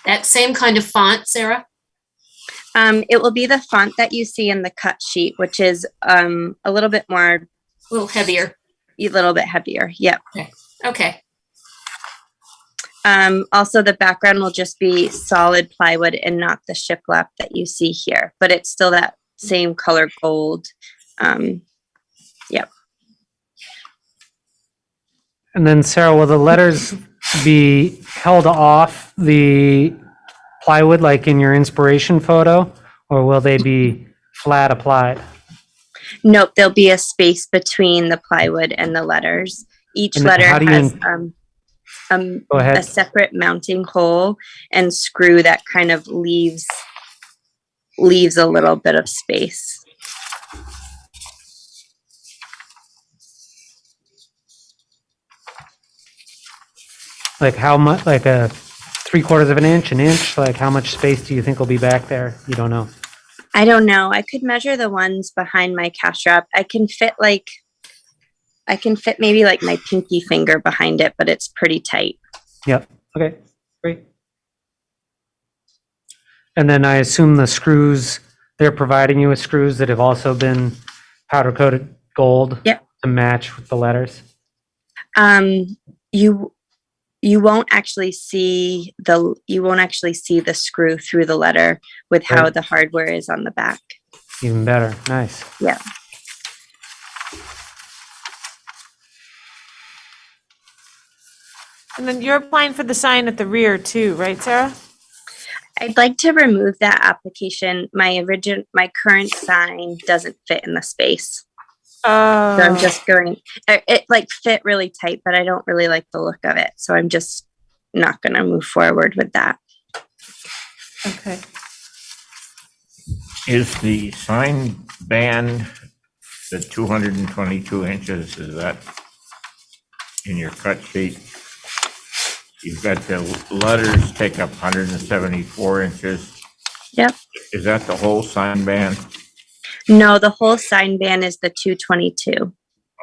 Speaker 5: That same kind of font, Sarah?
Speaker 11: It will be the font that you see in the cut sheet, which is a little bit more,
Speaker 5: A little heavier.
Speaker 11: a little bit heavier. Yep.
Speaker 5: Okay.
Speaker 11: Also, the background will just be solid plywood and not the shiplap that you see here, but it's still that same color gold. Yep.
Speaker 3: And then Sarah, will the letters be held off the plywood like in your inspiration photo, or will they be flat applied?
Speaker 11: Nope, there'll be a space between the plywood and the letters. Each
Speaker 3: And
Speaker 11: letter
Speaker 3: how do you
Speaker 11: has
Speaker 3: Go ahead.
Speaker 11: a separate mounting hole and screw that kind of leaves a little bit of space.
Speaker 3: Like how much, like a 3/4 of an inch, an inch? Like how much space do you think will be back there? You don't know.
Speaker 11: I don't know. I could measure the ones behind my cash wrap. I can fit maybe like my pinky finger behind it, but it's pretty tight.
Speaker 3: Yep. Okay, great. And then I assume the screws, they're providing you with screws that have also been powder coated gold.
Speaker 11: Yep.
Speaker 3: To match with the letters.
Speaker 11: You won't actually see the screw through the letter with how
Speaker 3: Right.
Speaker 11: the hardware is on the back.
Speaker 3: Even better. Nice.
Speaker 11: Yeah.
Speaker 4: And then you're applying for the sign at the rear too, right, Sarah?
Speaker 11: I'd like to remove that application. My current sign doesn't fit in the space. So I'm just going, it like fit really tight, but I don't really like the look of it. So I'm just not going to move forward with that.
Speaker 4: Okay.
Speaker 2: Is the sign band the 222 inches, is that in your cut sheet? You've got the letters take up 174 inches.
Speaker 11: Yep.
Speaker 2: Is that the whole sign band?
Speaker 11: No, the whole sign band is the 222.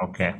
Speaker 2: Okay.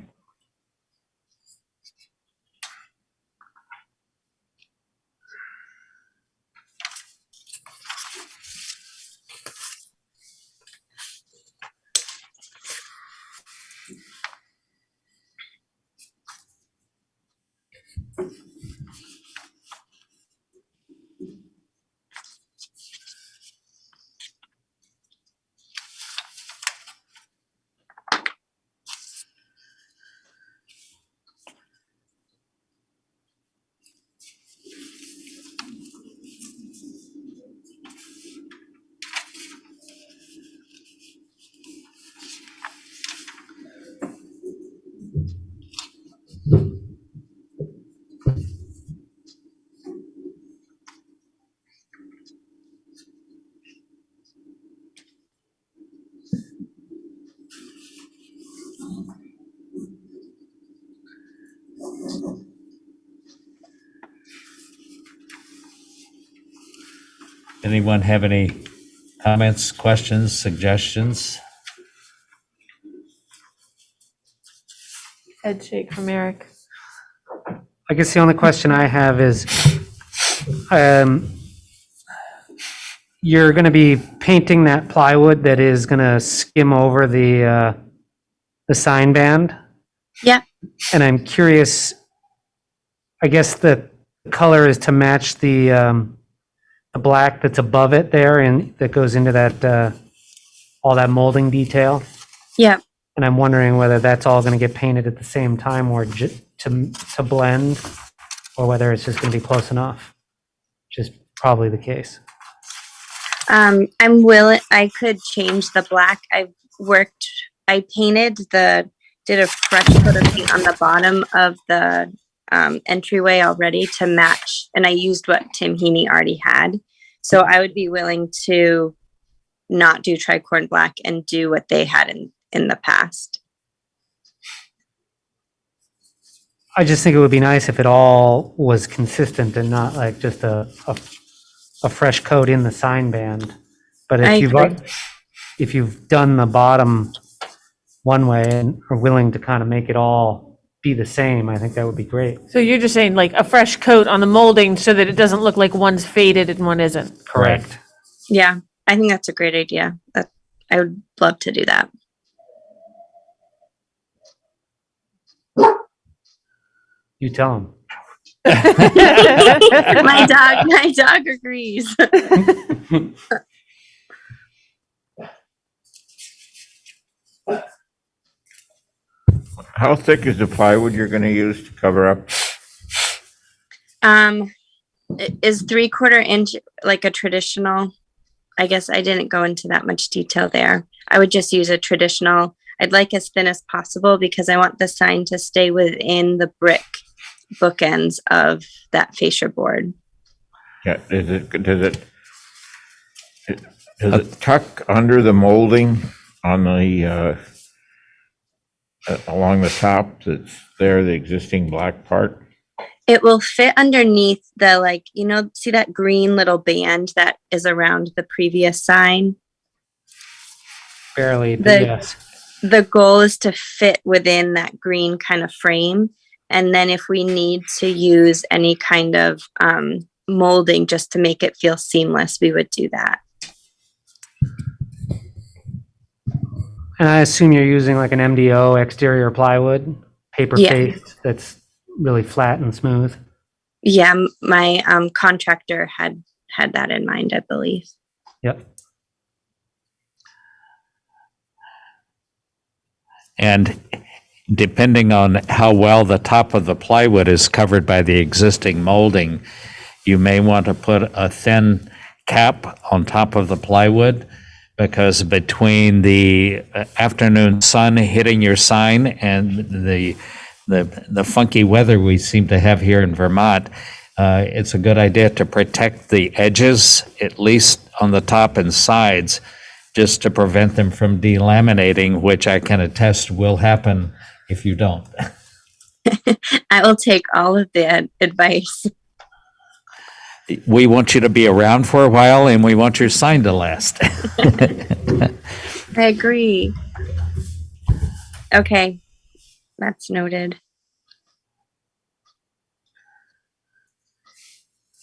Speaker 1: Anyone have any comments, questions, suggestions?
Speaker 4: Head shake from Eric.
Speaker 3: I guess the only question I have is, you're going to be painting that plywood that is going to skim over the sign band.
Speaker 11: Yeah.
Speaker 3: And I'm curious, I guess the color is to match the black that's above it there and that goes into that, all that molding detail.
Speaker 11: Yeah.
Speaker 3: And I'm wondering whether that's all going to get painted at the same time or to blend, or whether it's just going to be close enough, which is probably the case.
Speaker 11: I'm willing, I could change the black. I did a fresh coat of paint on the bottom of the entryway already to match, and I used what Tim Heaney already had. So I would be willing to not do tricorn black and do what they had in the past.
Speaker 3: I just think it would be nice if it all was consistent and not like just a fresh coat in the sign band. But
Speaker 11: I agree.
Speaker 3: if you've done the bottom one way and are willing to kind of make it all be the same, I think that would be great.
Speaker 4: So you're just saying like a fresh coat on the molding so that it doesn't look like one's faded and one isn't?
Speaker 3: Correct.
Speaker 11: Yeah, I think that's a great idea. I would love to do that.
Speaker 3: You tell them.
Speaker 11: My dog agrees.
Speaker 2: How thick is the plywood you're gonna use to cover up?
Speaker 11: Is 3/4 inch like a traditional? I guess I didn't go into that much detail there. I would just use a traditional. I'd like as thin as possible because I want the sign to stay within the brick bookends of that fascia board.
Speaker 2: Yeah, does it tuck under the molding on the, along the top that's there, the existing black part?
Speaker 11: It will fit underneath the, like, see that green little band that is around the previous sign?
Speaker 3: Barely, but
Speaker 11: The-
Speaker 3: yes.
Speaker 11: The goal is to fit within that green kind of frame. And then if we need to use any kind of molding just to make it feel seamless, we would do that.
Speaker 3: And I assume you're using like an MDO exterior plywood, paper
Speaker 11: Yeah.
Speaker 3: faced, that's really flat and smooth.
Speaker 11: Yeah, my contractor had that in mind, I believe.
Speaker 3: Yep.
Speaker 1: And depending on how well the top of the plywood is covered by the existing molding, you may want to put a thin cap on top of the plywood, because between the afternoon sun hitting your sign and the funky weather we seem to have here in Vermont, it's a good idea to protect the edges, at least on the top and sides, just to prevent them from delaminating, which I can attest will happen if you don't.
Speaker 11: I will take all of the advice.
Speaker 1: We want you to be around for a while, and we want your sign to last.
Speaker 11: I agree. Okay, that's noted.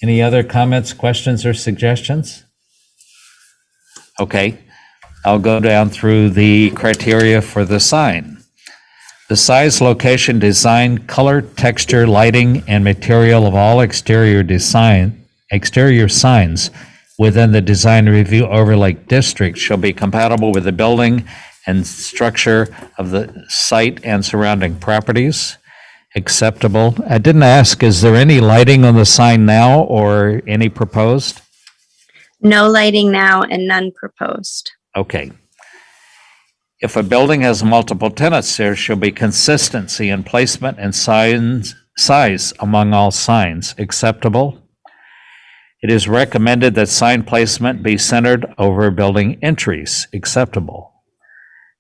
Speaker 1: Any other comments, questions, or suggestions? Okay, I'll go down through the criteria for the sign. The size, location, design, color, texture, lighting, and material of all exterior signs within the design review overlay district shall be compatible with the building and structure of the site and surrounding properties. Acceptable. I didn't ask, is there any lighting on the sign now or any proposed?
Speaker 11: No lighting now and none proposed.
Speaker 1: Okay. If a building has multiple tenants, there shall be consistency in placement and size among all signs. Acceptable. It is recommended that sign placement be centered over building entries. Acceptable.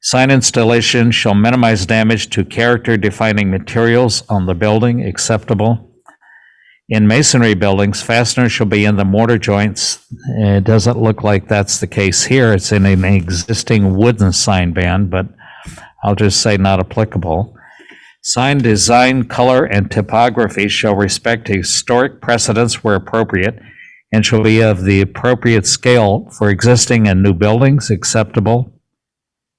Speaker 1: Sign installation shall minimize damage to character-defining materials on the building. Acceptable. In masonry buildings, fasteners shall be in the mortar joints. It doesn't look like that's the case here. It's in an existing wooden sign band, but I'll just say not applicable. Sign design, color, and typography shall respect historic precedents where appropriate and shall be of the appropriate scale for existing and new buildings. Acceptable.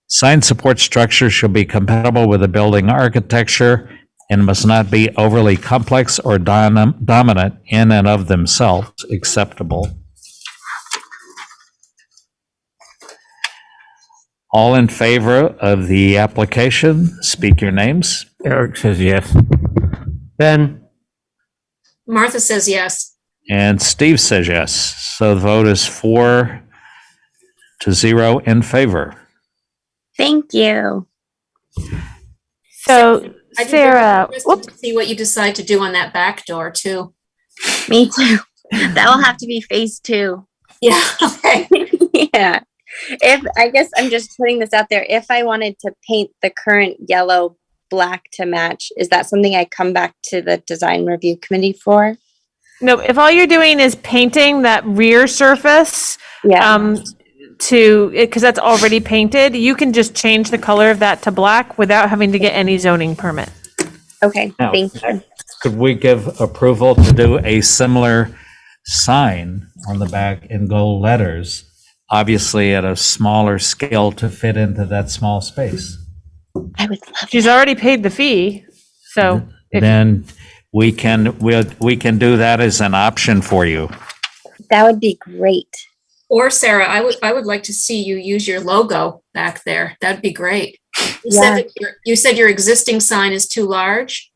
Speaker 1: Sign support structure shall be compatible with the building architecture and must not be overly complex or dominant in and of themselves. Acceptable. All in favor of the application, speak your names.
Speaker 2: Eric says yes.
Speaker 3: Ben,
Speaker 5: Martha says yes.
Speaker 1: And Steve says yes. So the vote is 4-0 in favor.
Speaker 11: Thank you.
Speaker 4: So
Speaker 5: I'd be very
Speaker 4: Sarah,
Speaker 5: interested
Speaker 4: whoops,
Speaker 5: to see what you decide to do on that back door too.
Speaker 11: Me too. That will have to be phase 2.
Speaker 5: Yeah, okay.
Speaker 11: Yeah. I guess I'm just putting this out there. If I wanted to paint the current yellow black to match. Is that something I come back to the design review committee for?
Speaker 4: No, if all you're doing is painting that rear surface,
Speaker 11: Yeah.
Speaker 4: because that's already painted, you can just change the color of that to black without having to get any zoning permit.
Speaker 11: Okay,
Speaker 1: Now,
Speaker 11: thank you.
Speaker 1: could we give approval to do a similar sign on the back in gold letters, obviously at a smaller scale to fit into that small space?
Speaker 11: I would love
Speaker 4: She's already paid the fee, so if
Speaker 1: Then we can do that as an option for you.
Speaker 11: that would be great.
Speaker 5: Or Sarah, I would like to see you use your logo back there. That'd be great.
Speaker 11: Yeah.
Speaker 5: You said your existing sign is too large?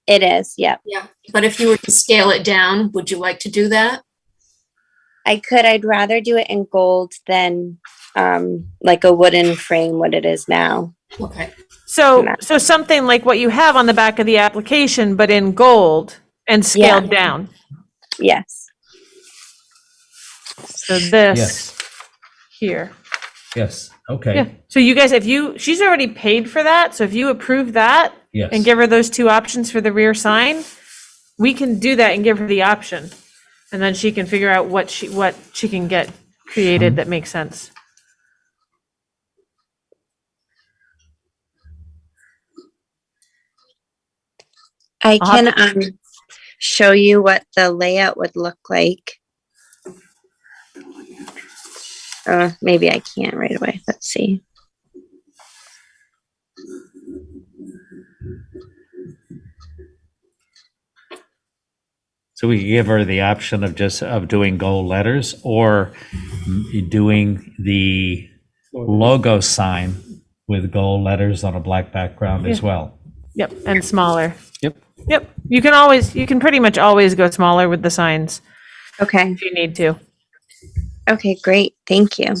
Speaker 11: It is, yep.
Speaker 5: Yeah. But if you were to scale it down, would you like to do that?
Speaker 11: I could. I'd rather do it in gold than like a wooden frame, what it is now.
Speaker 5: Okay.
Speaker 4: so something like what you have on the back of the application, but in gold and scaled down.
Speaker 11: Yes.
Speaker 4: So this
Speaker 1: Yes.
Speaker 4: here.
Speaker 1: Yes, okay.
Speaker 4: Yeah. So you guys, she's already paid for that. So if you approve that
Speaker 1: Yes.
Speaker 4: and give her those two options for the rear sign, we can do that and give her the option. And then she can figure out what she can get created that makes sense.
Speaker 11: I
Speaker 4: I'll have
Speaker 11: can show you what the layout would look like. Maybe I can't right away. Let's see.
Speaker 1: So we could give her the option of doing gold letters or doing the logo sign with gold letters on a black background as well.
Speaker 4: Yep. And smaller.
Speaker 1: Yep.
Speaker 4: Yep. You can pretty much always go smaller with the signs
Speaker 11: Okay.
Speaker 4: if you need to.
Speaker 11: Okay, great. Thank you.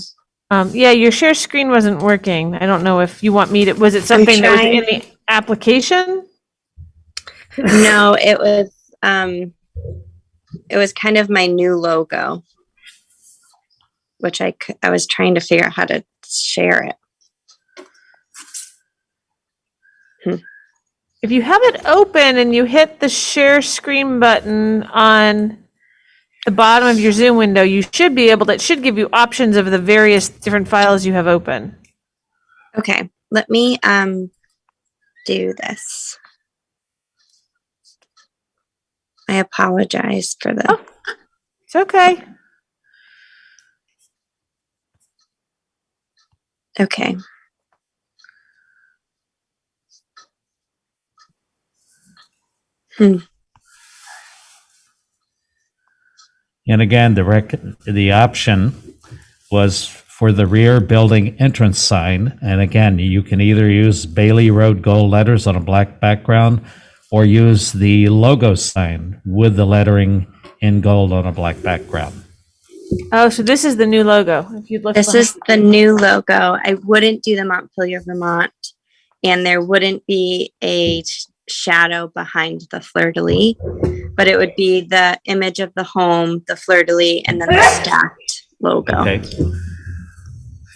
Speaker 4: Yeah, your share screen wasn't working. I don't know if you want me to, was it something that was
Speaker 11: trying.
Speaker 4: in the application?
Speaker 11: No, it was kind of my new logo, which I was trying to figure out how to share it.
Speaker 4: If you have it open and you hit the share screen button on the bottom of your Zoom window, you should be able to, it should give you options of the various different files you have open.
Speaker 11: Okay, let me do this. I apologize for the.
Speaker 4: Oh, it's okay.
Speaker 11: Okay.
Speaker 1: And again, the option was for the rear building entrance sign. And again, you can either use Bailey Road gold letters on a black background or use the logo sign with the lettering in gold on a black background.
Speaker 4: Oh, so this is the new logo. If you'd look
Speaker 11: This
Speaker 4: behind-
Speaker 11: is the new logo. I wouldn't do the Montpelier, Vermont, and there wouldn't be a shadow behind the fleur-de-lis, but it would be the image of the home, the fleur-de-lis, and then the stacked logo.
Speaker 1: Okay.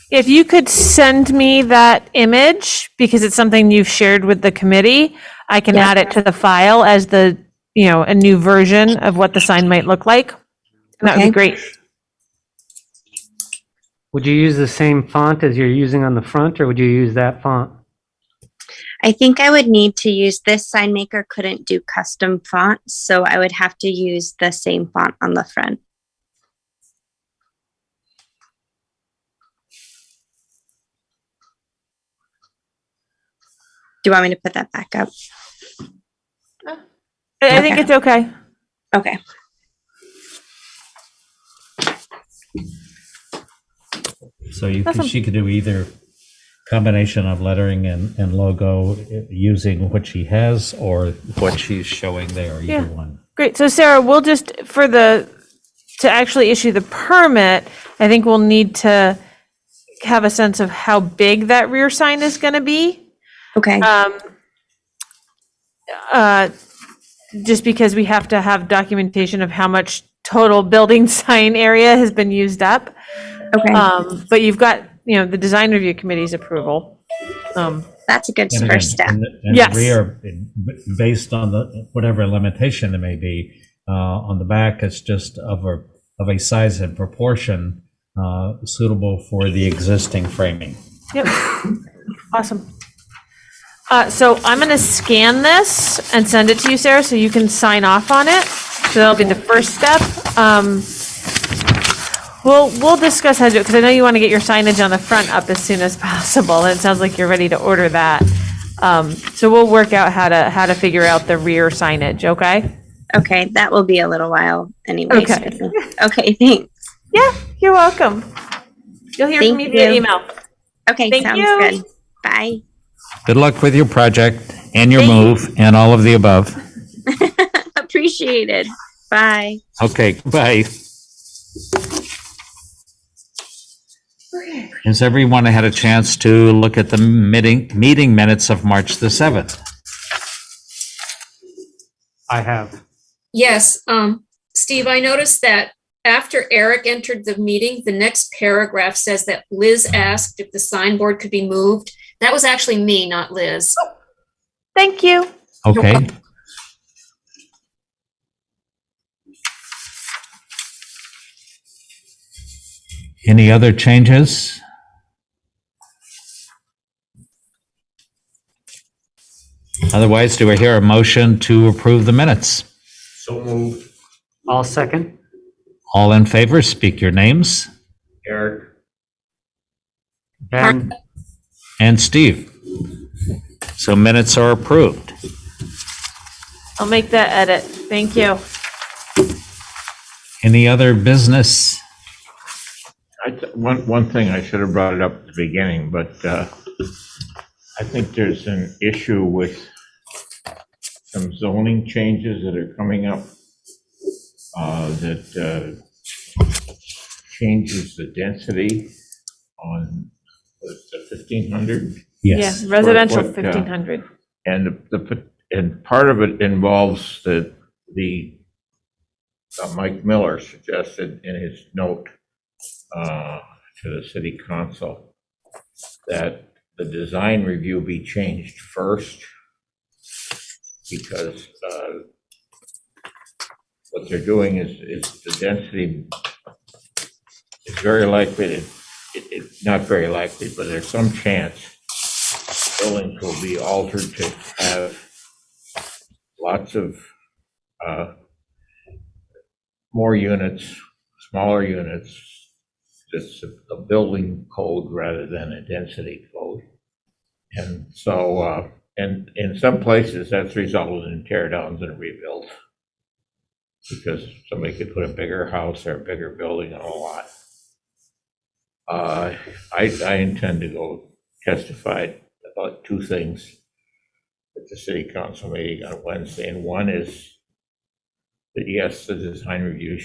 Speaker 4: If you could send me that image, because it's something you've shared with the committee, I can
Speaker 11: Yeah.
Speaker 4: add it to the file as a new version of what the sign might look like. And that would
Speaker 11: Okay.
Speaker 4: be great.
Speaker 3: Would you use the same font as you're using on the front, or would you use that font?
Speaker 11: I think I would need to use this sign maker couldn't do custom fonts, so I would have to use the same font on the front. Do you want me to put that back up?
Speaker 4: I think it's okay.
Speaker 11: Okay.
Speaker 1: So
Speaker 4: Awesome.
Speaker 1: she could do either combination of lettering and logo using what she has or what she's showing there,
Speaker 4: Yeah.
Speaker 1: either one.
Speaker 4: Great. So Sarah, we'll just, to actually issue the permit, I think we'll need to have a sense of how big that rear sign is going to be.
Speaker 11: Okay.
Speaker 4: Just because we have to have documentation of how much total building sign area has been used up.
Speaker 11: Okay.
Speaker 4: But you've got, the design review committee's approval.
Speaker 11: That's a good
Speaker 1: And
Speaker 11: first step.
Speaker 1: again, and
Speaker 4: Yes.
Speaker 1: the rear, based on the, whatever limitation there may be, on the back, it's just of a size and proportion suitable for the existing framing.
Speaker 4: Yep. Awesome. So I'm going to scan this and send it to you, Sarah, so you can sign off on it. So that'll be the first step. We'll discuss how to do it, because I know you want to get your signage on the front up as soon as possible. And it sounds like you're ready to order that. So we'll work out how to figure out the rear signage, okay?
Speaker 11: Okay, that will be a little while anyways.
Speaker 4: Okay.
Speaker 11: Okay, thanks.
Speaker 4: Yeah, you're welcome. You'll hear from
Speaker 11: Thank
Speaker 4: me via
Speaker 11: you.
Speaker 4: email.
Speaker 11: Okay,
Speaker 4: Thank
Speaker 11: sounds
Speaker 4: you.
Speaker 11: good. Bye.
Speaker 1: Good luck with your project and your
Speaker 4: Thank you.
Speaker 1: move and all of the above.
Speaker 11: Appreciated. Bye.
Speaker 1: Okay, bye. Has everyone had a chance to look at the meeting minutes of March the 7th?
Speaker 7: I have.
Speaker 5: Yes, Steve, I noticed that after Eric entered the meeting, the next paragraph says that Liz asked if the signboard could be moved. That was actually me, not Liz.
Speaker 4: Thank you.
Speaker 1: Okay. Any other changes? Otherwise, do I hear a motion to approve the minutes?
Speaker 2: So moved.
Speaker 7: I'll second.
Speaker 1: All in favor, speak your names.
Speaker 2: Eric?
Speaker 7: Ben,
Speaker 1: And Steve. So minutes are approved.
Speaker 4: I'll make that edit. Thank you.
Speaker 1: Any other business?
Speaker 2: One thing, I should have brought it up at the beginning, but I think there's an issue with some zoning changes that are coming up that changes the density on the 1,500.
Speaker 1: Yes.
Speaker 4: Yeah, residential
Speaker 2: What,
Speaker 4: 1,500.
Speaker 2: And part of it involves the Mike Miller suggested in his note to the city council that the design review be changed first, because what they're doing is the density is very likely not very likely, but there's some chance buildings will be altered to have lots of more units, smaller units. It's a building code rather than a density code. And so, and in some places, that's resulted in tear downs and rebuilds, because somebody could put a bigger house or a bigger building on a lot. I intend to go testify about two things at the city council meeting on Wednesday, and one is that yes, the design review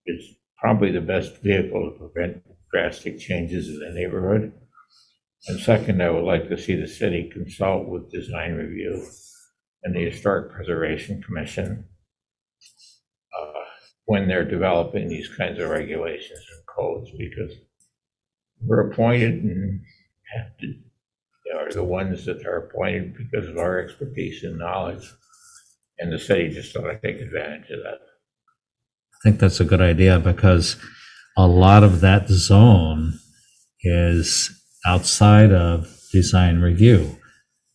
Speaker 2: is probably the best vehicle to prevent drastic changes in the neighborhood. And second, I would like to see the city consult with design review and the Historic Preservation Commission when they're developing these kinds of regulations and codes, because we're appointed and have to, are the ones that are appointed because of our expertise and knowledge, and the city just ought to take advantage of that.
Speaker 1: I think that's a good idea, because a lot of that zone is outside of design review.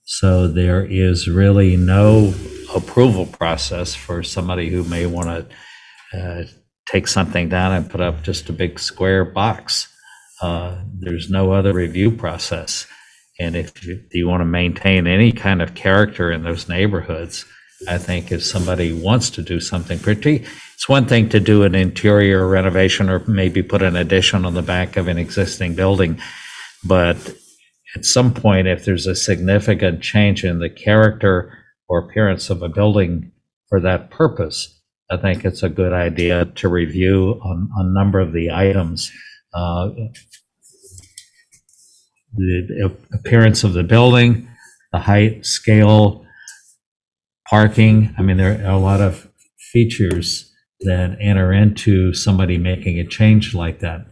Speaker 1: So there is really no approval process for somebody who may want to take something down and put up just a big square box. There's no other review process. And if you want to maintain any kind of character in those neighborhoods, I think if somebody wants to do something pretty, it's one thing to do an interior renovation or maybe put an addition on the back of an existing building. But at some point, if there's a significant change in the character or appearance of a building for that purpose, I think it's a good idea to review on a number of the items. The appearance of the building, the height, scale, parking. I mean, there are a lot of features that enter into somebody making a change like that.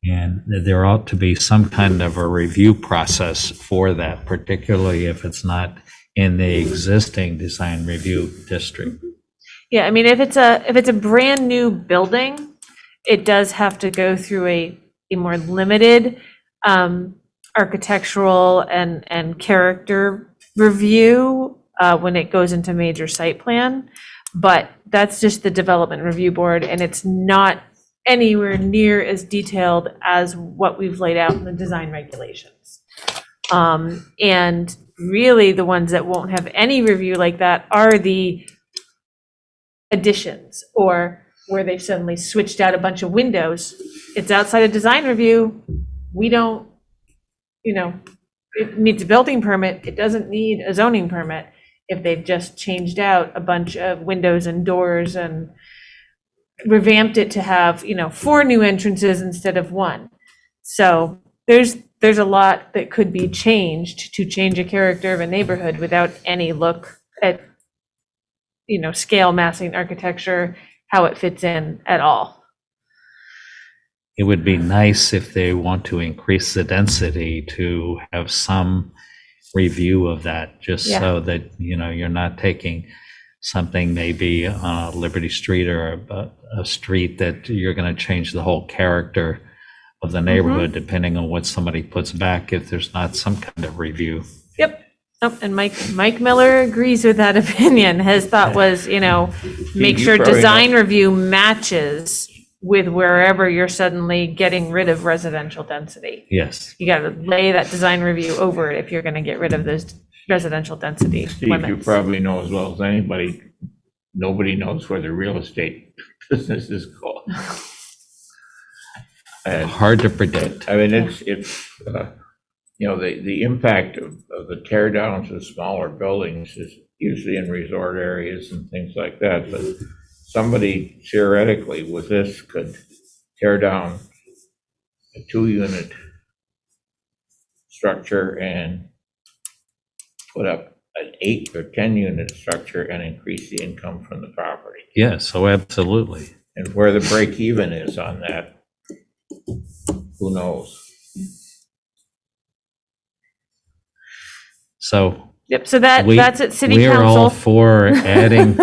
Speaker 1: And there ought to be some kind of a review process for that, particularly if it's not in the existing design review district.
Speaker 4: Yeah, I mean, if it's a brand new building, it does have to go through a more limited architectural and character review when it goes into major site plan. But that's just the development review board, and it's not anywhere near as detailed as what we've laid out in the design regulations. And really, the ones that won't have any review like that are the additions, or where they've suddenly switched out a bunch of windows. It's outside of design review. We don't, it needs a building permit. It doesn't need a zoning permit if they've just changed out a bunch of windows and doors and revamped it to have, 4 new entrances instead of 1. So there's a lot that could be changed to change a character of a neighborhood without any look at, scale, massing, architecture, how it fits in at all.
Speaker 1: It would be nice if they want to increase the density to have some review of that, just
Speaker 4: Yeah.
Speaker 1: so that, you're not taking something maybe on Liberty Street or a street that you're going to change the whole character of the neighborhood, depending on what somebody puts back, if there's not some kind of review.
Speaker 4: Yep. Oh, and Mike Miller agrees with that opinion. His thought was, make
Speaker 2: You
Speaker 4: sure
Speaker 2: probably
Speaker 4: design
Speaker 2: know.
Speaker 4: review matches with wherever you're suddenly getting rid of residential density.
Speaker 1: Yes.
Speaker 4: You got to lay that design review over it if you're going to get rid of those residential density
Speaker 2: Steve, you
Speaker 4: limits.
Speaker 2: probably know as well as anybody, nobody knows where the real estate business is going. And,
Speaker 1: Hard to predict.
Speaker 2: I mean, it's the impact of the tear downs of smaller buildings is usually in resort areas and things like that, but somebody theoretically with this could tear down a 2-unit structure and put up an 8 or 10-unit structure and increase the income from the property.
Speaker 1: Yes, so absolutely.
Speaker 2: And where the break even is on that, who knows?
Speaker 1: So
Speaker 4: Yep, so that's at city
Speaker 1: we're all
Speaker 4: council.
Speaker 1: for adding,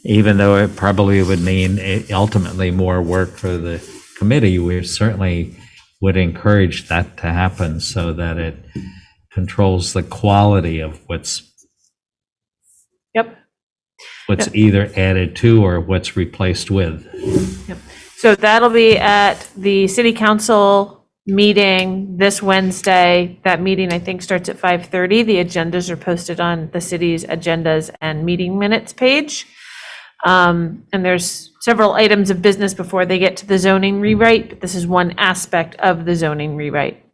Speaker 1: even though it probably would mean ultimately more work for the committee, we certainly would encourage that to happen so that it controls the quality of what's
Speaker 4: Yep.
Speaker 1: either added to or what's replaced with.
Speaker 4: So that'll be at the city council meeting this Wednesday. That meeting, I think, starts at 5:30. The agendas are posted on the city's agendas and meeting minutes page. And there's several items of business before they get to the zoning rewrite, but this is one aspect of the zoning rewrite.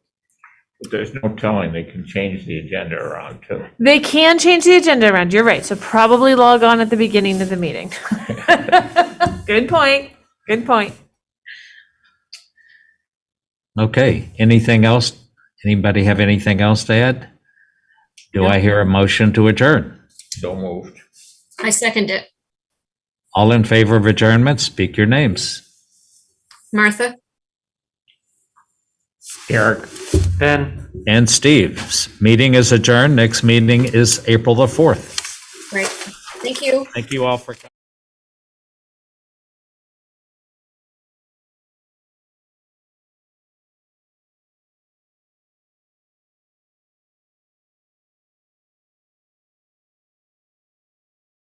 Speaker 2: But there's no telling, they can change the agenda around too.
Speaker 4: They can change the agenda around, you're right, so probably log on at the beginning of the meeting. Good point, good point.
Speaker 1: Okay, anything else? Anybody have anything else to add? Do I hear a motion to adjourn?
Speaker 2: So moved.
Speaker 5: I second it.
Speaker 1: All in favor of adjournment, speak your names.
Speaker 5: Martha?
Speaker 2: Eric?
Speaker 7: Ben?
Speaker 1: And Steve, meeting is adjourned. Next meeting is April the 4th.
Speaker 5: Great. Thank you.
Speaker 1: Thank you all for coming.